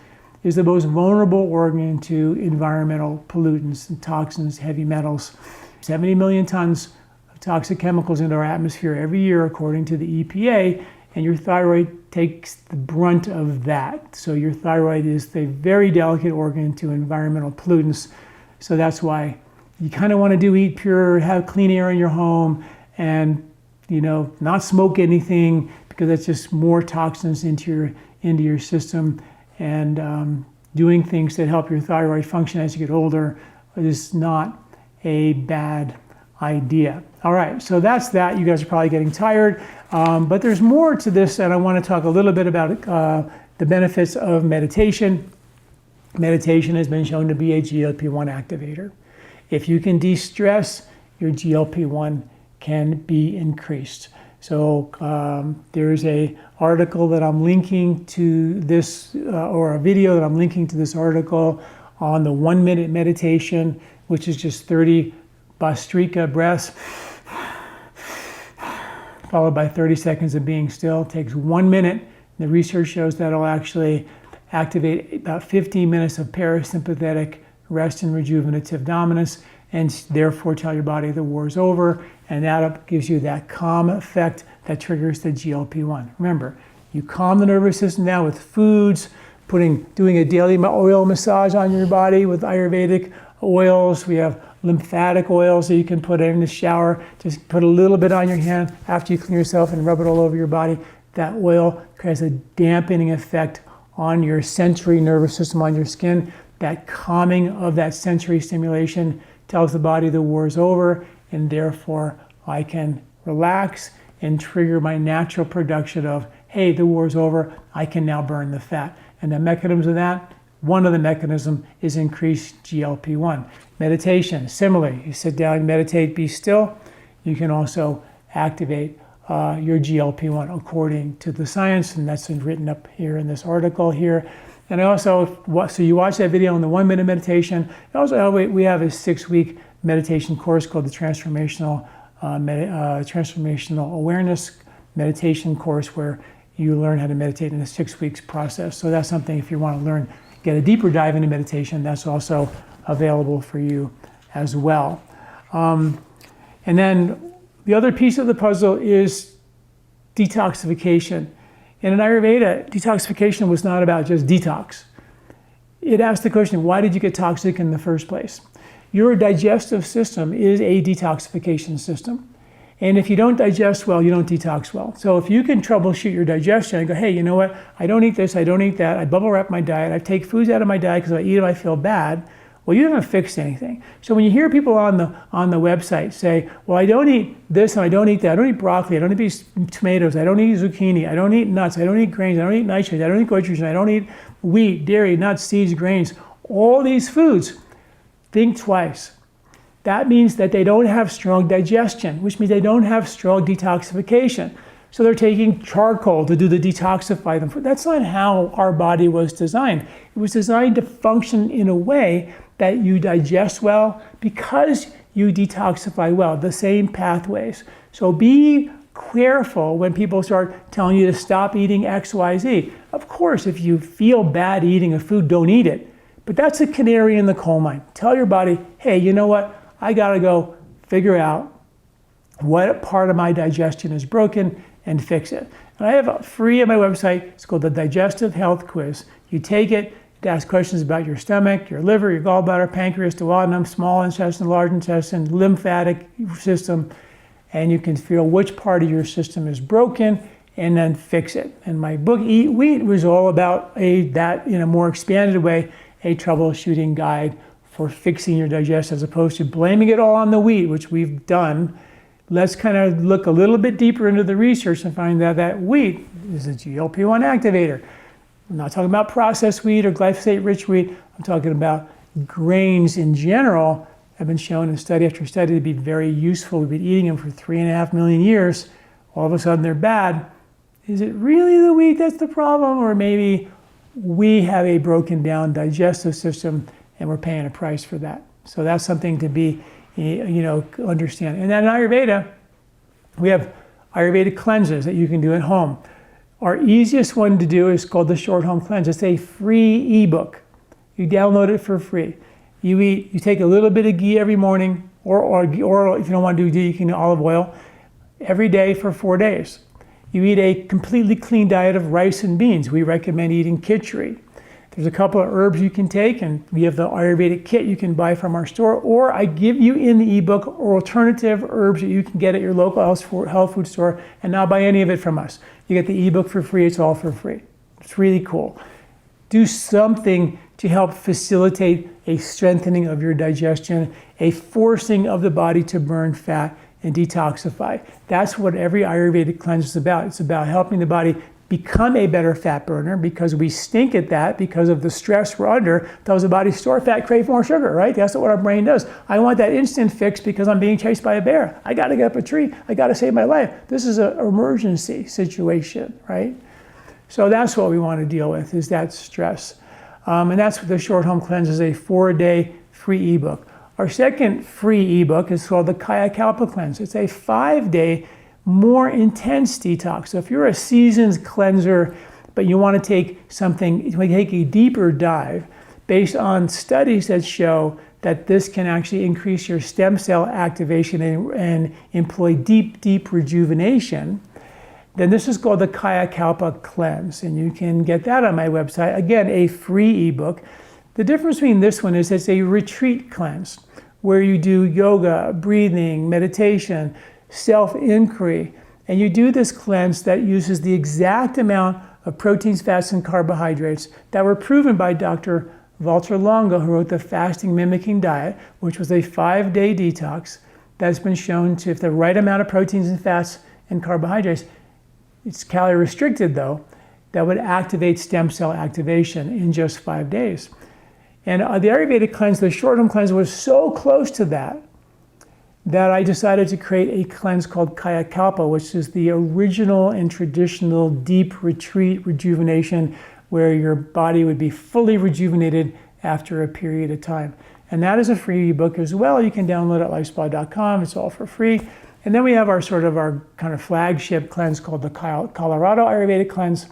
is the most vulnerable organ to environmental pollutants and toxins, heavy metals. 70 million tons of toxic chemicals into our atmosphere every year, according to the EPA, and your thyroid takes the brunt of that. So your thyroid is the very delicate organ to environmental pollutants. So that's why you kind of want to eat pure, have clean air in your home, and not smoke anything, because that's just more toxins into your system. And doing things that help your thyroid function as you get older is not a bad idea. All right, so that's that. You guys are probably getting tired, but there's more to this, and I want to talk a little bit about the benefits of meditation. Meditation has been shown to be a GLP-1 activator. If you can de-stress, your GLP-1 can be increased. So there's a article that I'm linking to this, or a video that I'm linking to this article on the 1-minute meditation, which is just 30 Bhastrika breaths, followed by 30 seconds of being still. It takes 1 minute. The research shows that it'll actually activate about 15 minutes of parasympathetic rest and rejuvenative dominance, and therefore tell your body the war's over, and that gives you that calm effect that triggers the GLP-1. Remember, you calm the nervous system down with foods, doing a daily oil massage on your body with Ayurvedic oils. We have lymphatic oils that you can put in the shower. Just put a little bit on your hand after you clean yourself and rub it all over your body. That oil has a dampening effect on your sensory nervous system, on your skin. That calming of that sensory stimulation tells the body the war's over, and therefore I can relax and trigger my natural production of, hey, the war's over, I can now burn the fat. And the mechanisms of that, one of the mechanisms is increased GLP-1. Meditation, similarly, you sit down, meditate, be still. You can also activate your GLP-1 according to the science, and that's written up here in this article here. And I also, so you watch that video on the 1-minute meditation. Also, we have a 6-week meditation course called the Transformational Awareness Meditation course, where you learn how to meditate in a 6 weeks process. So that's something, if you want to learn, get a deeper dive into meditation, that's also available for you as well. And then the other piece of the puzzle is detoxification. And in Ayurveda, detoxification was not about just detox. It asked the question, why did you get toxic in the first place? Your digestive system is a detoxification system. And if you don't digest well, you don't detox well. So if you can troubleshoot your digestion and go, hey, you know what? I don't eat this, I don't eat that. I bubble wrap my diet. I take foods out of my diet because if I eat them, I feel bad. Well, you haven't fixed anything. So when you hear people on the website say, well, I don't eat this and I don't eat that. I don't eat broccoli. I don't eat these tomatoes. I don't eat zucchini. I don't eat nuts. I don't eat grains. I don't eat nightshades. I don't eat goitrogen. I don't eat wheat, dairy, nuts, seeds, grains. All these foods. Think twice. That means that they don't have strong digestion, which means they don't have strong detoxification. So they're taking charcoal to do the detoxify them. That's not how our body was designed. It was designed to function in a way that you digest well because you detoxify well, the same pathways. So be careful when people start telling you to stop eating X, Y, Z. Of course, if you feel bad eating a food, don't eat it. But that's a canary in the coal mine. Tell your body, hey, you know what? I gotta go figure out what part of my digestion is broken and fix it. And I have a free on my website. It's called the Digestive Health Quiz. You take it, it asks questions about your stomach, your liver, your gallbladder, pancreas, duodenum, small intestine, large intestine, lymphatic system, and you can feel which part of your system is broken and then fix it. And my book, Eat Wheat, was all about that in a more expanded way, a troubleshooting guide for fixing your digestion, as opposed to blaming it all on the wheat, which we've done. Let's kind of look a little bit deeper into the research and find out that wheat is a GLP-1 activator. I'm not talking about processed wheat or glyphosate-rich wheat. I'm talking about grains in general have been shown in study after study to be very useful. We've been eating them for 3.5 million years. All of a sudden they're bad. Is it really the wheat that's the problem? Or maybe we have a broken down digestive system and we're paying a price for that. So that's something to be, understand. And then in Ayurveda, we have Ayurvedic Cleanses that you can do at home. Our easiest one to do is called the Short Home Cleanse. It's a free ebook. You download it for free. You take a little bit of ghee every morning, or if you don't want to do ghee, you can do olive oil, every day for 4 days. You eat a completely clean diet of rice and beans. We recommend eating khichdi. There's a couple of herbs you can take, and we have the Ayurvedic kit you can buy from our store, or I give you in the ebook alternative herbs that you can get at your local health food store and not buy any of it from us. You get the ebook for free, it's all for free. It's really cool. Do something to help facilitate a strengthening of your digestion, a forcing of the body to burn fat and detoxify. That's what every Ayurvedic cleanse is about. It's about helping the body become a better fat burner because we stink at that because of the stress we're under, tells the body store fat, crave more sugar, right? That's what our brain does. I want that instant fix because I'm being chased by a bear. I got to get up a tree. I got to save my life. This is an emergency situation, right? So that's what we want to deal with, is that stress. And that's what the Short Home Cleanse is, a 4-day free ebook. Our second free ebook is called the Kayakalpa Cleanse. It's a 5-day, more intense detox. So if you're a seasoned cleanser, but you want to take something, take a deeper dive based on studies that show that this can actually increase your stem cell activation and employ deep rejuvenation, then this is called the Kayakalpa Cleanse. And you can get that on my website. Again, a free ebook. The difference between this one is it's a retreat cleanse where you do yoga, breathing, meditation, self-inquiry, and you do this cleanse that uses the exact amount of proteins, fats, and carbohydrates that were proven by Dr. Walter Longo, who wrote the Fasting Mimicking Diet, which was a 5-day detox that's been shown to, if the right amount of proteins and fats and carbohydrates, it's calorie restricted though, that would activate stem cell activation in just 5 days. And the Ayurvedic cleanse, the Short Home Cleanse, was so close to that I decided to create a cleanse called Kayakalpa, which is the original and traditional deep retreat rejuvenation where your body would be fully rejuvenated after a period of time. And that is a free ebook as well. You can download it at lifespa.com. It's all for free. And then we have our kind of flagship cleanse called the Colorado Ayurvedic Cleanse,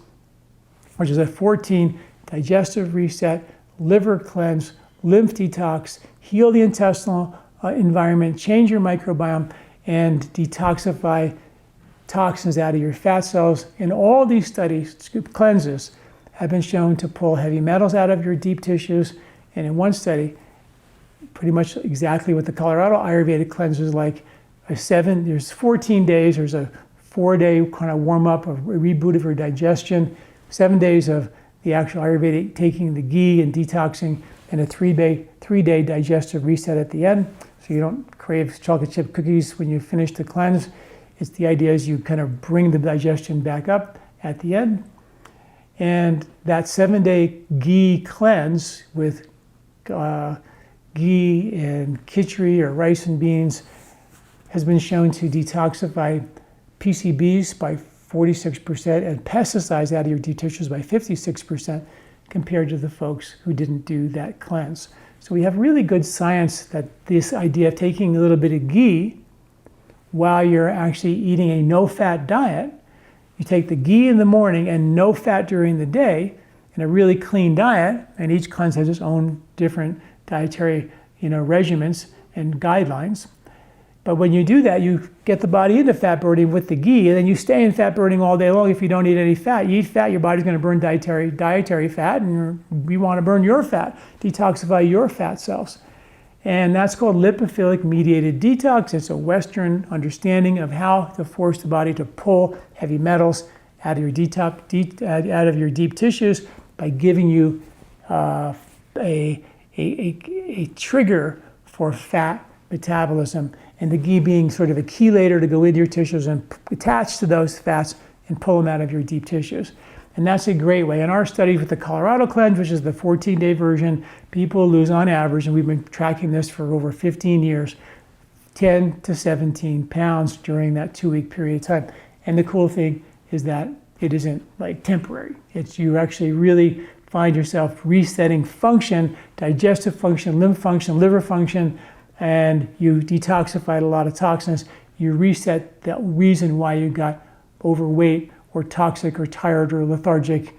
which is a 14 digestive reset, liver cleanse, lymph detox, heal the intestinal environment, change your microbiome, and detoxify toxins out of your fat cells. And all these studies, cleanses, have been shown to pull heavy metals out of your deep tissues. And in one study, pretty much exactly what the Colorado Ayurvedic cleanse is like. There's 14 days, there's a 4-day kind of warm up, a reboot of your digestion, 7 days of the actual Ayurvedic taking the ghee and detoxing, and a 3-day digestive reset at the end. So you don't crave chocolate chip cookies when you finish the cleanse. It's the idea is you kind of bring the digestion back up at the end. And that 7-day ghee cleanse with ghee and khichdi or rice and beans has been shown to detoxify PCBs by 46% and pesticides out of your deep tissues by 56% compared to the folks who didn't do that cleanse. So we have really good science that this idea of taking a little bit of ghee while you're actually eating a no-fat diet, you take the ghee in the morning and no fat during the day in a really clean diet, and each cleanse has its own different dietary regimens and guidelines. But when you do that, you get the body into fat burning with the ghee, and then you stay in fat burning all day long if you don't eat any fat. You eat fat, your body's going to burn dietary fat, and we want to burn your fat, detoxify your fat cells. And that's called lipophilic mediated detox. It's a Western understanding of how to force the body to pull heavy metals out of your deep tissues by giving you a trigger for fat metabolism, and the ghee being sort of a chelator to go into your tissues and attach to those fats and pull them out of your deep tissues. And that's a great way. In our study with the Colorado Cleanse, which is the 14-day version, people lose on average, and we've been tracking this for over 15 years, 10 to 17 pounds during that 2-week period of time. And the cool thing is that it isn't like temporary. You actually really find yourself resetting function, digestive function, lymph function, liver function, and you detoxified a lot of toxins. You reset that reason why you got overweight or toxic or tired or lethargic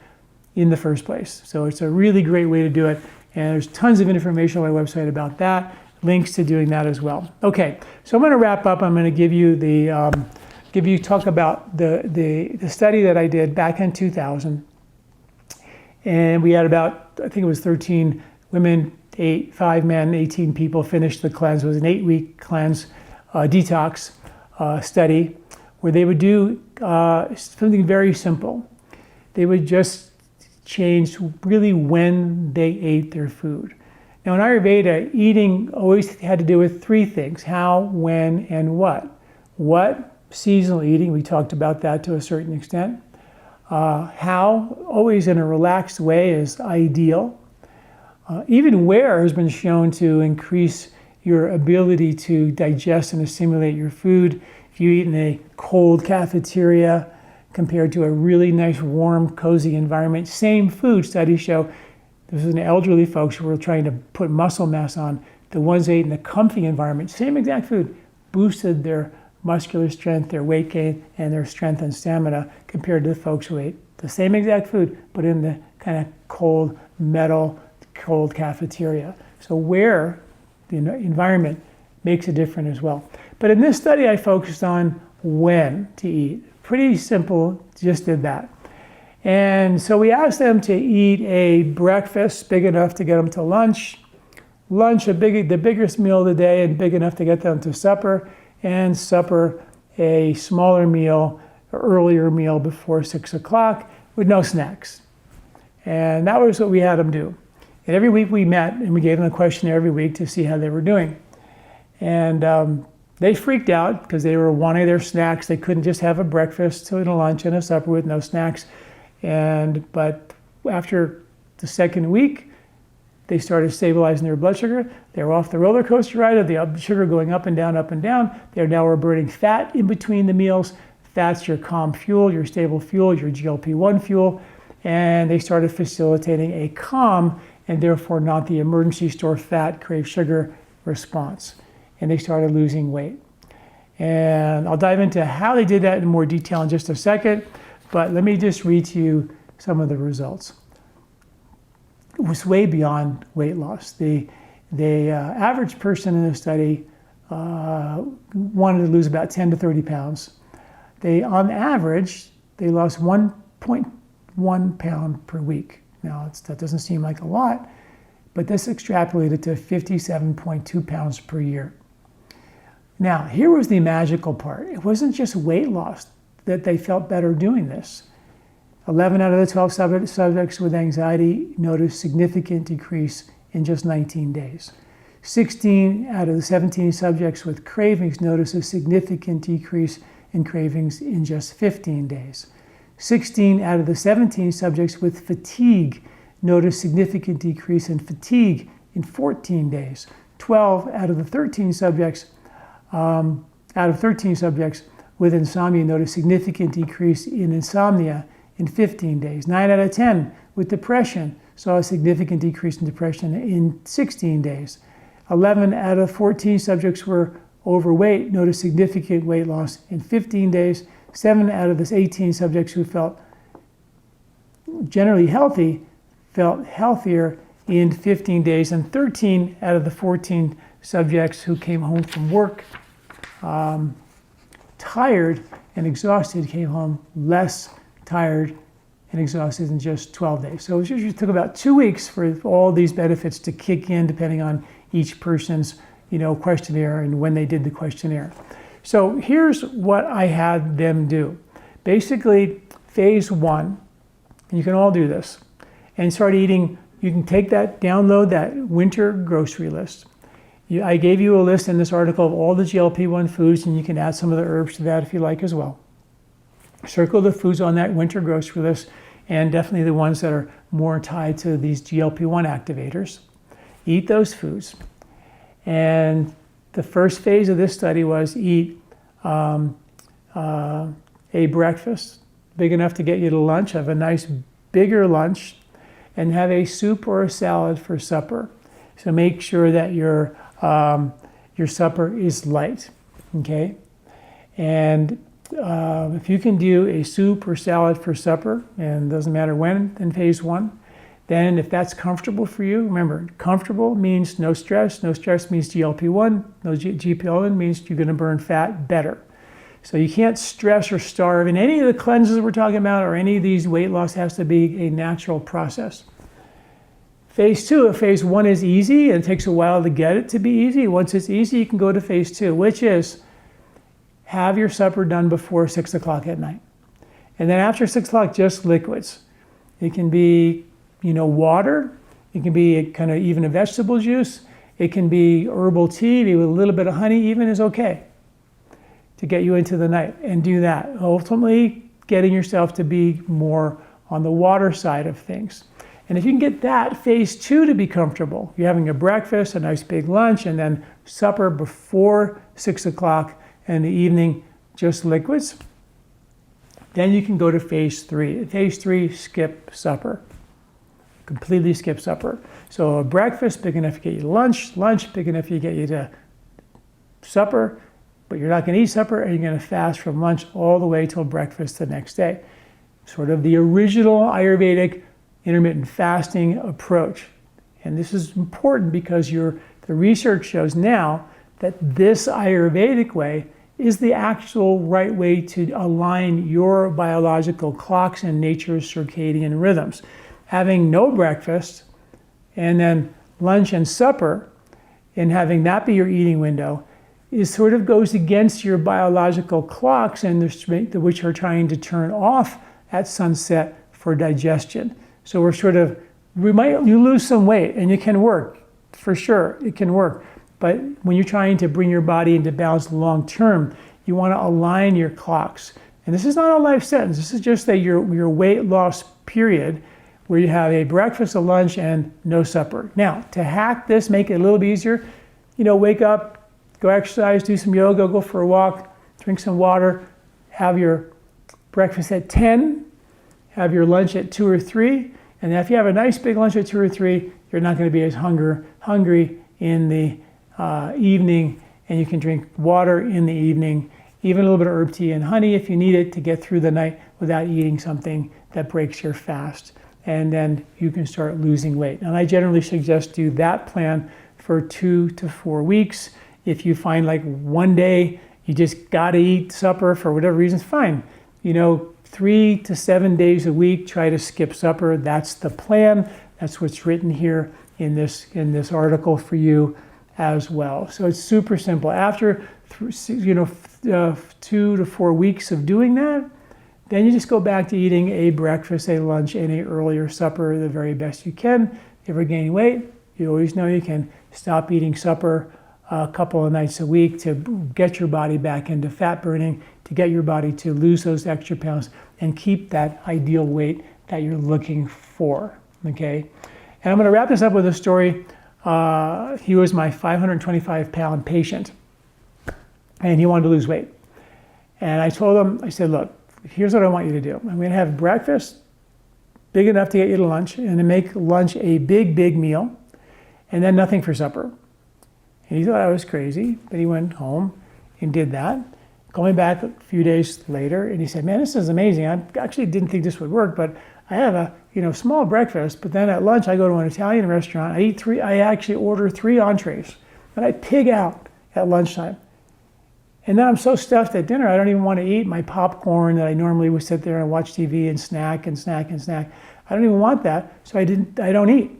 in the first place. So it's a really great way to do it. And there's tons of information on my website about that, links to doing that as well. Okay, so I'm going to wrap up. I'm going to give you talk about the study that I did back in 2000. And we had about, I think it was 13 women, 5 men, 18 people finished the cleanse. It was an 8-week cleanse detox study where they would do something very simple. They would just change really when they ate their food. Now in Ayurveda, eating always had to do with 3 things: how, when, and what. What? Seasonal eating, we talked about that to a certain extent. How, always in a relaxed way, is ideal. Even where has been shown to increase your ability to digest and assimilate your food. If you eat in a cold cafeteria compared to a really nice, warm, cozy environment, same food, studies show. This is an elderly folks who were trying to put muscle mass on. The ones that ate in a comfy environment, same exact food, boosted their muscular strength, their weight gain, and their strength and stamina compared to the folks who ate the same exact food, but in the kind of cold, metal, cold cafeteria. So where the environment makes a difference as well. But in this study, I focused on when to eat. Pretty simple, just did that. And so we asked them to eat a breakfast big enough to get them to lunch, the biggest meal of the day and big enough to get them to supper, and supper a smaller meal, earlier meal before 6 o'clock with no snacks. And that was what we had them do. And every week we met and we gave them a questionnaire every week to see how they were doing. And they freaked out because they were wanting their snacks. They couldn't just have a breakfast and a lunch and a supper with no snacks. But after the second week, they started stabilizing their blood sugar. They were off the roller coaster ride of the sugar going up and down, up and down. They now were burning fat in between the meals. Fat's your calm fuel, your stable fuel, your GLP-1 fuel. And they started facilitating a calm and therefore not the emergency store fat, crave sugar response. And they started losing weight. And I'll dive into how they did that in more detail in just a second, but let me just read to you some of the results. It was way beyond weight loss. The average person in the study wanted to lose about 10 to 30 pounds. On average, they lost 1.1 pound per week. Now, that doesn't seem like a lot, but this extrapolated to 57.2 pounds per year. Now, here was the magical part. It wasn't just weight loss that they felt better doing this. 11 out of the 12 subjects with anxiety noticed significant decrease in just 19 days. 16 out of the 17 subjects with cravings noticed a significant decrease in cravings in just 15 days. 16 out of the 17 subjects with fatigue noticed significant decrease in fatigue in 14 days. 12 out of the 13 subjects with insomnia noticed significant decrease in insomnia in 15 days. 9 out of 10 with depression saw a significant decrease in depression in 16 days. 11 out of 14 subjects were overweight noticed significant weight loss in 15 days. 7 out of the 18 subjects who felt generally healthy felt healthier in 15 days, and 13 out of the 14 subjects who came home from work tired and exhausted came home less tired and exhausted in just 12 days. So it usually took about 2 weeks for all these benefits to kick in, depending on each person's questionnaire and when they did the questionnaire. So here's what I had them do. Basically, phase 1, and you can all do this, and start eating. You can download that winter grocery list. I gave you a list in this article of all the GLP-1 foods, and you can add some of the herbs to that if you like as well. Circle the foods on that winter grocery list, and definitely the ones that are more tied to these GLP-1 activators. Eat those foods. And the first phase of this study was eat a breakfast big enough to get you to lunch, have a nice bigger lunch, and have a soup or a salad for supper. So make sure that your supper is light, okay? And if you can do a soup or salad for supper, and it doesn't matter when in phase 1, then if that's comfortable for you, remember, comfortable means no stress. No stress means GLP-1. No GLP-1 means you're going to burn fat better. So you can't stress or starve. And any of the cleanses we're talking about or any of these weight loss has to be a natural process. Phase 2, if phase 1 is easy and it takes a while to get it to be easy, once it's easy, you can go to phase 2, which is have your supper done before 6 o'clock at night. And then after 6 o'clock, just liquids. It can be water. It can be kind of even a vegetable juice. It can be herbal tea, maybe with a little bit of honey even is okay to get you into the night, and do that. Ultimately, getting yourself to be more on the water side of things. And if you can get that phase 2 to be comfortable, you're having a breakfast, a nice big lunch, and then supper before 6 o'clock, and in the evening, just liquids, then you can go to phase 3. Phase 3, skip supper. Completely skip supper. So a breakfast big enough to get you to lunch, lunch big enough to get you to supper, but you're not going to eat supper, and you're going to fast from lunch all the way till breakfast the next day. Sort of the original Ayurvedic intermittent fasting approach. And this is important because the research shows now that this Ayurvedic way is the actual right way to align your biological clocks and nature's circadian rhythms. Having no breakfast and then lunch and supper and having that be your eating window is sort of goes against your biological clocks, and which are trying to turn off at sunset for digestion. So you lose some weight, and it can work, for sure, it can work. But when you're trying to bring your body into balance long term, you want to align your clocks. And this is not a life sentence, this is just your weight loss period where you have a breakfast, a lunch, and no supper. Now, to hack this, make it a little bit easier, wake up, go exercise, do some yoga, go for a walk, drink some water, have your breakfast at 10, have your lunch at 2 or 3, and then if you have a nice big lunch at 2 or 3, you're not going to be as hungry in the evening, and you can drink water in the evening, even a little bit of herb tea and honey if you need it to get through the night without eating something that breaks your fast. And then you can start losing weight. And I generally suggest do that plan for 2 to 4 weeks. If you find like one day you just got to eat supper for whatever reason, fine. 3 to 7 days a week, try to skip supper. That's the plan. That's what's written here in this article for you as well. So it's super simple. After 2 to 4 weeks of doing that, then you just go back to eating a breakfast, a lunch, and an earlier supper the very best you can. If you ever gain weight, you always know you can stop eating supper a couple of nights a week to get your body back into fat burning, to get your body to lose those extra pounds and keep that ideal weight that you're looking for, okay? And I'm gonna wrap this up with a story. He was my 525-pound patient, and he wanted to lose weight. And I told him, I said, look, here's what I want you to do. I'm gonna have breakfast big enough to get you to lunch, and then make lunch a big, big meal, and then nothing for supper. And he thought I was crazy, but he went home and did that. Going back a few days later, and he said, man, this is amazing. I actually didn't think this would work, but I have a small breakfast, but then at lunch I go to an Italian restaurant, I actually order 3 entrees, and I pig out at lunchtime. And then I'm so stuffed at dinner, I don't even want to eat my popcorn that I normally would sit there and watch TV and snack and snack and snack. I don't even want that, so I don't eat.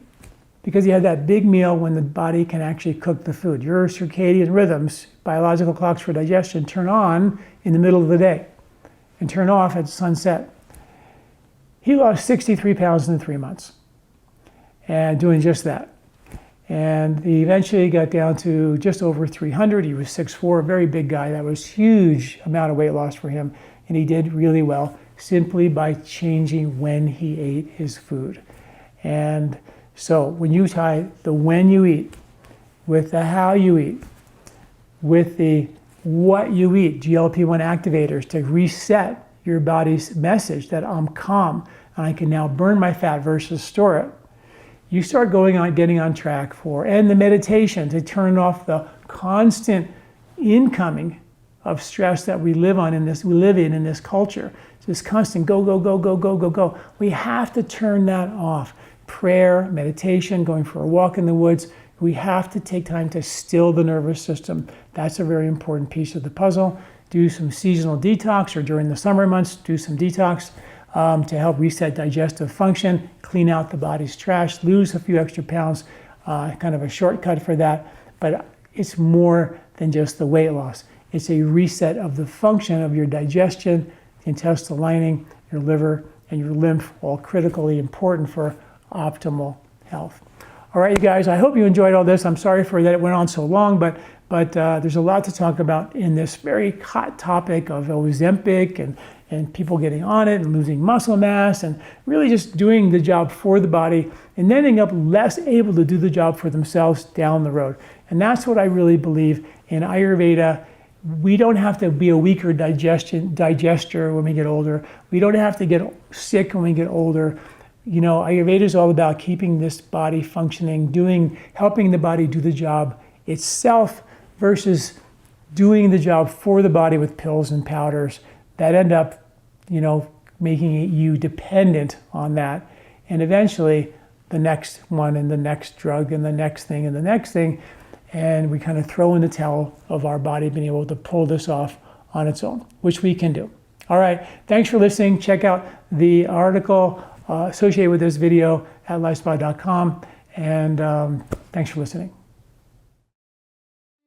Because you had that big meal when the body can actually cook the food. Your circadian rhythms, biological clocks for digestion, turn on in the middle of the day and turn off at sunset. He lost 63 pounds in 3 months and doing just that. And he eventually got down to just over 300. He was 6'4", a very big guy. That was huge amount of weight loss for him. And he did really well simply by changing when he ate his food. And so when you tie the when you eat with the how you eat, with the what you eat, GLP-1 activators to reset your body's message that I'm calm and I can now burn my fat versus store it, you start getting on track and the meditation to turn off the constant incoming of stress that we live in this culture. It's this constant go, go, go, go, go, go, go. We have to turn that off. Prayer, meditation, going for a walk in the woods. We have to take time to still the nervous system. That's a very important piece of the puzzle. Do some seasonal detox, or during the summer months, do some detox to help reset digestive function, clean out the body's trash, lose a few extra pounds, kind of a shortcut for that. But it's more than just the weight loss. It's a reset of the function of your digestion, the intestinal lining, your liver, and your lymph, all critically important for optimal health. All right, you guys, I hope you enjoyed all this. I'm sorry for that it went on so long, but But there's a lot to talk about in this very hot topic of Ozempic and people getting on it and losing muscle mass and really just doing the job for the body and then ending up less able to do the job for themselves down the road. And that's what I really believe in Ayurveda. We don't have to be a weaker digester when we get older. We don't have to get sick when we get older. You know, Ayurveda is all about keeping this body functioning, helping the body do the job itself versus doing the job for the body with pills and powders that end up, you know, making you dependent on that. And eventually the next one and the next drug and the next thing and the next thing. And we kind of throw in the towel of our body being able to pull this off on its own, which we can do. All right, thanks for listening. Check out the article associated with this video at LifeSpa.com. And thanks for listening.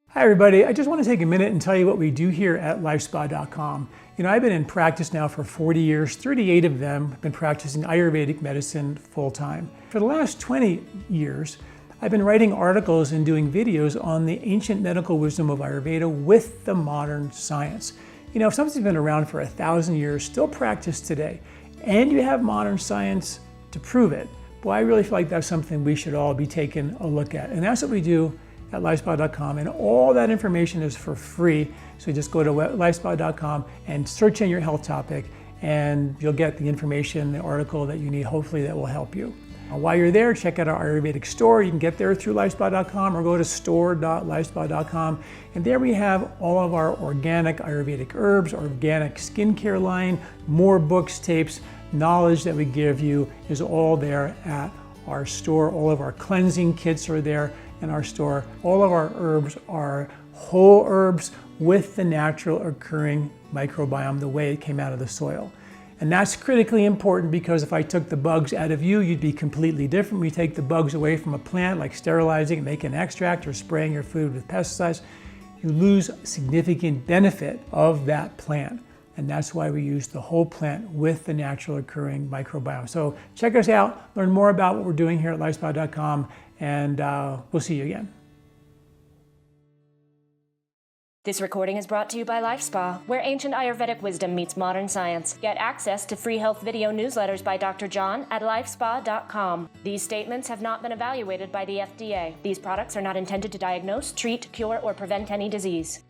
Hi everybody, I just want to take a minute and tell you what we do here at LifeSpa.com. You know, I've been in practice now for 40 years, 38 of them have been practicing Ayurvedic medicine full-time. For the last 20 years, I've been writing articles and doing videos on the ancient medical wisdom of Ayurveda with the modern science. You know, if something's been around for 1,000 years, still practiced today, and you have modern science to prove it, boy, I really feel like that's something we should all be taking a look at. And that's what we do at LifeSpa.com, and all that information is for free. So just go to LifeSpa.com and search in your health topic, and you'll get the information, the article that you need, hopefully that will help you. While you're there, check out our Ayurvedic store. You can get there through LifeSpa.com or go to store.lifespa.com. And there we have all of our organic Ayurvedic herbs, organic skincare line, more books, tapes, knowledge that we give you is all there at our store. All of our cleansing kits are there in our store. All of our herbs are whole herbs with the natural occurring microbiome, the way it came out of the soil. And that's critically important because if I took the bugs out of you, you'd be completely different. We take the bugs away from a plant, like sterilizing and making an extract or spraying your food with pesticides, you lose significant benefit of that plant. And that's why we use the whole plant with the natural occurring microbiome. So check us out, learn more about what we're doing here at LifeSpa.com, and we'll see you again. This recording is brought to you by LifeSpa, where ancient Ayurvedic wisdom meets modern science. Get access to free health video newsletters by Dr. John at LifeSpa.com. These statements have not been evaluated by the FDA. These products are not intended to diagnose, treat, cure, or prevent any disease.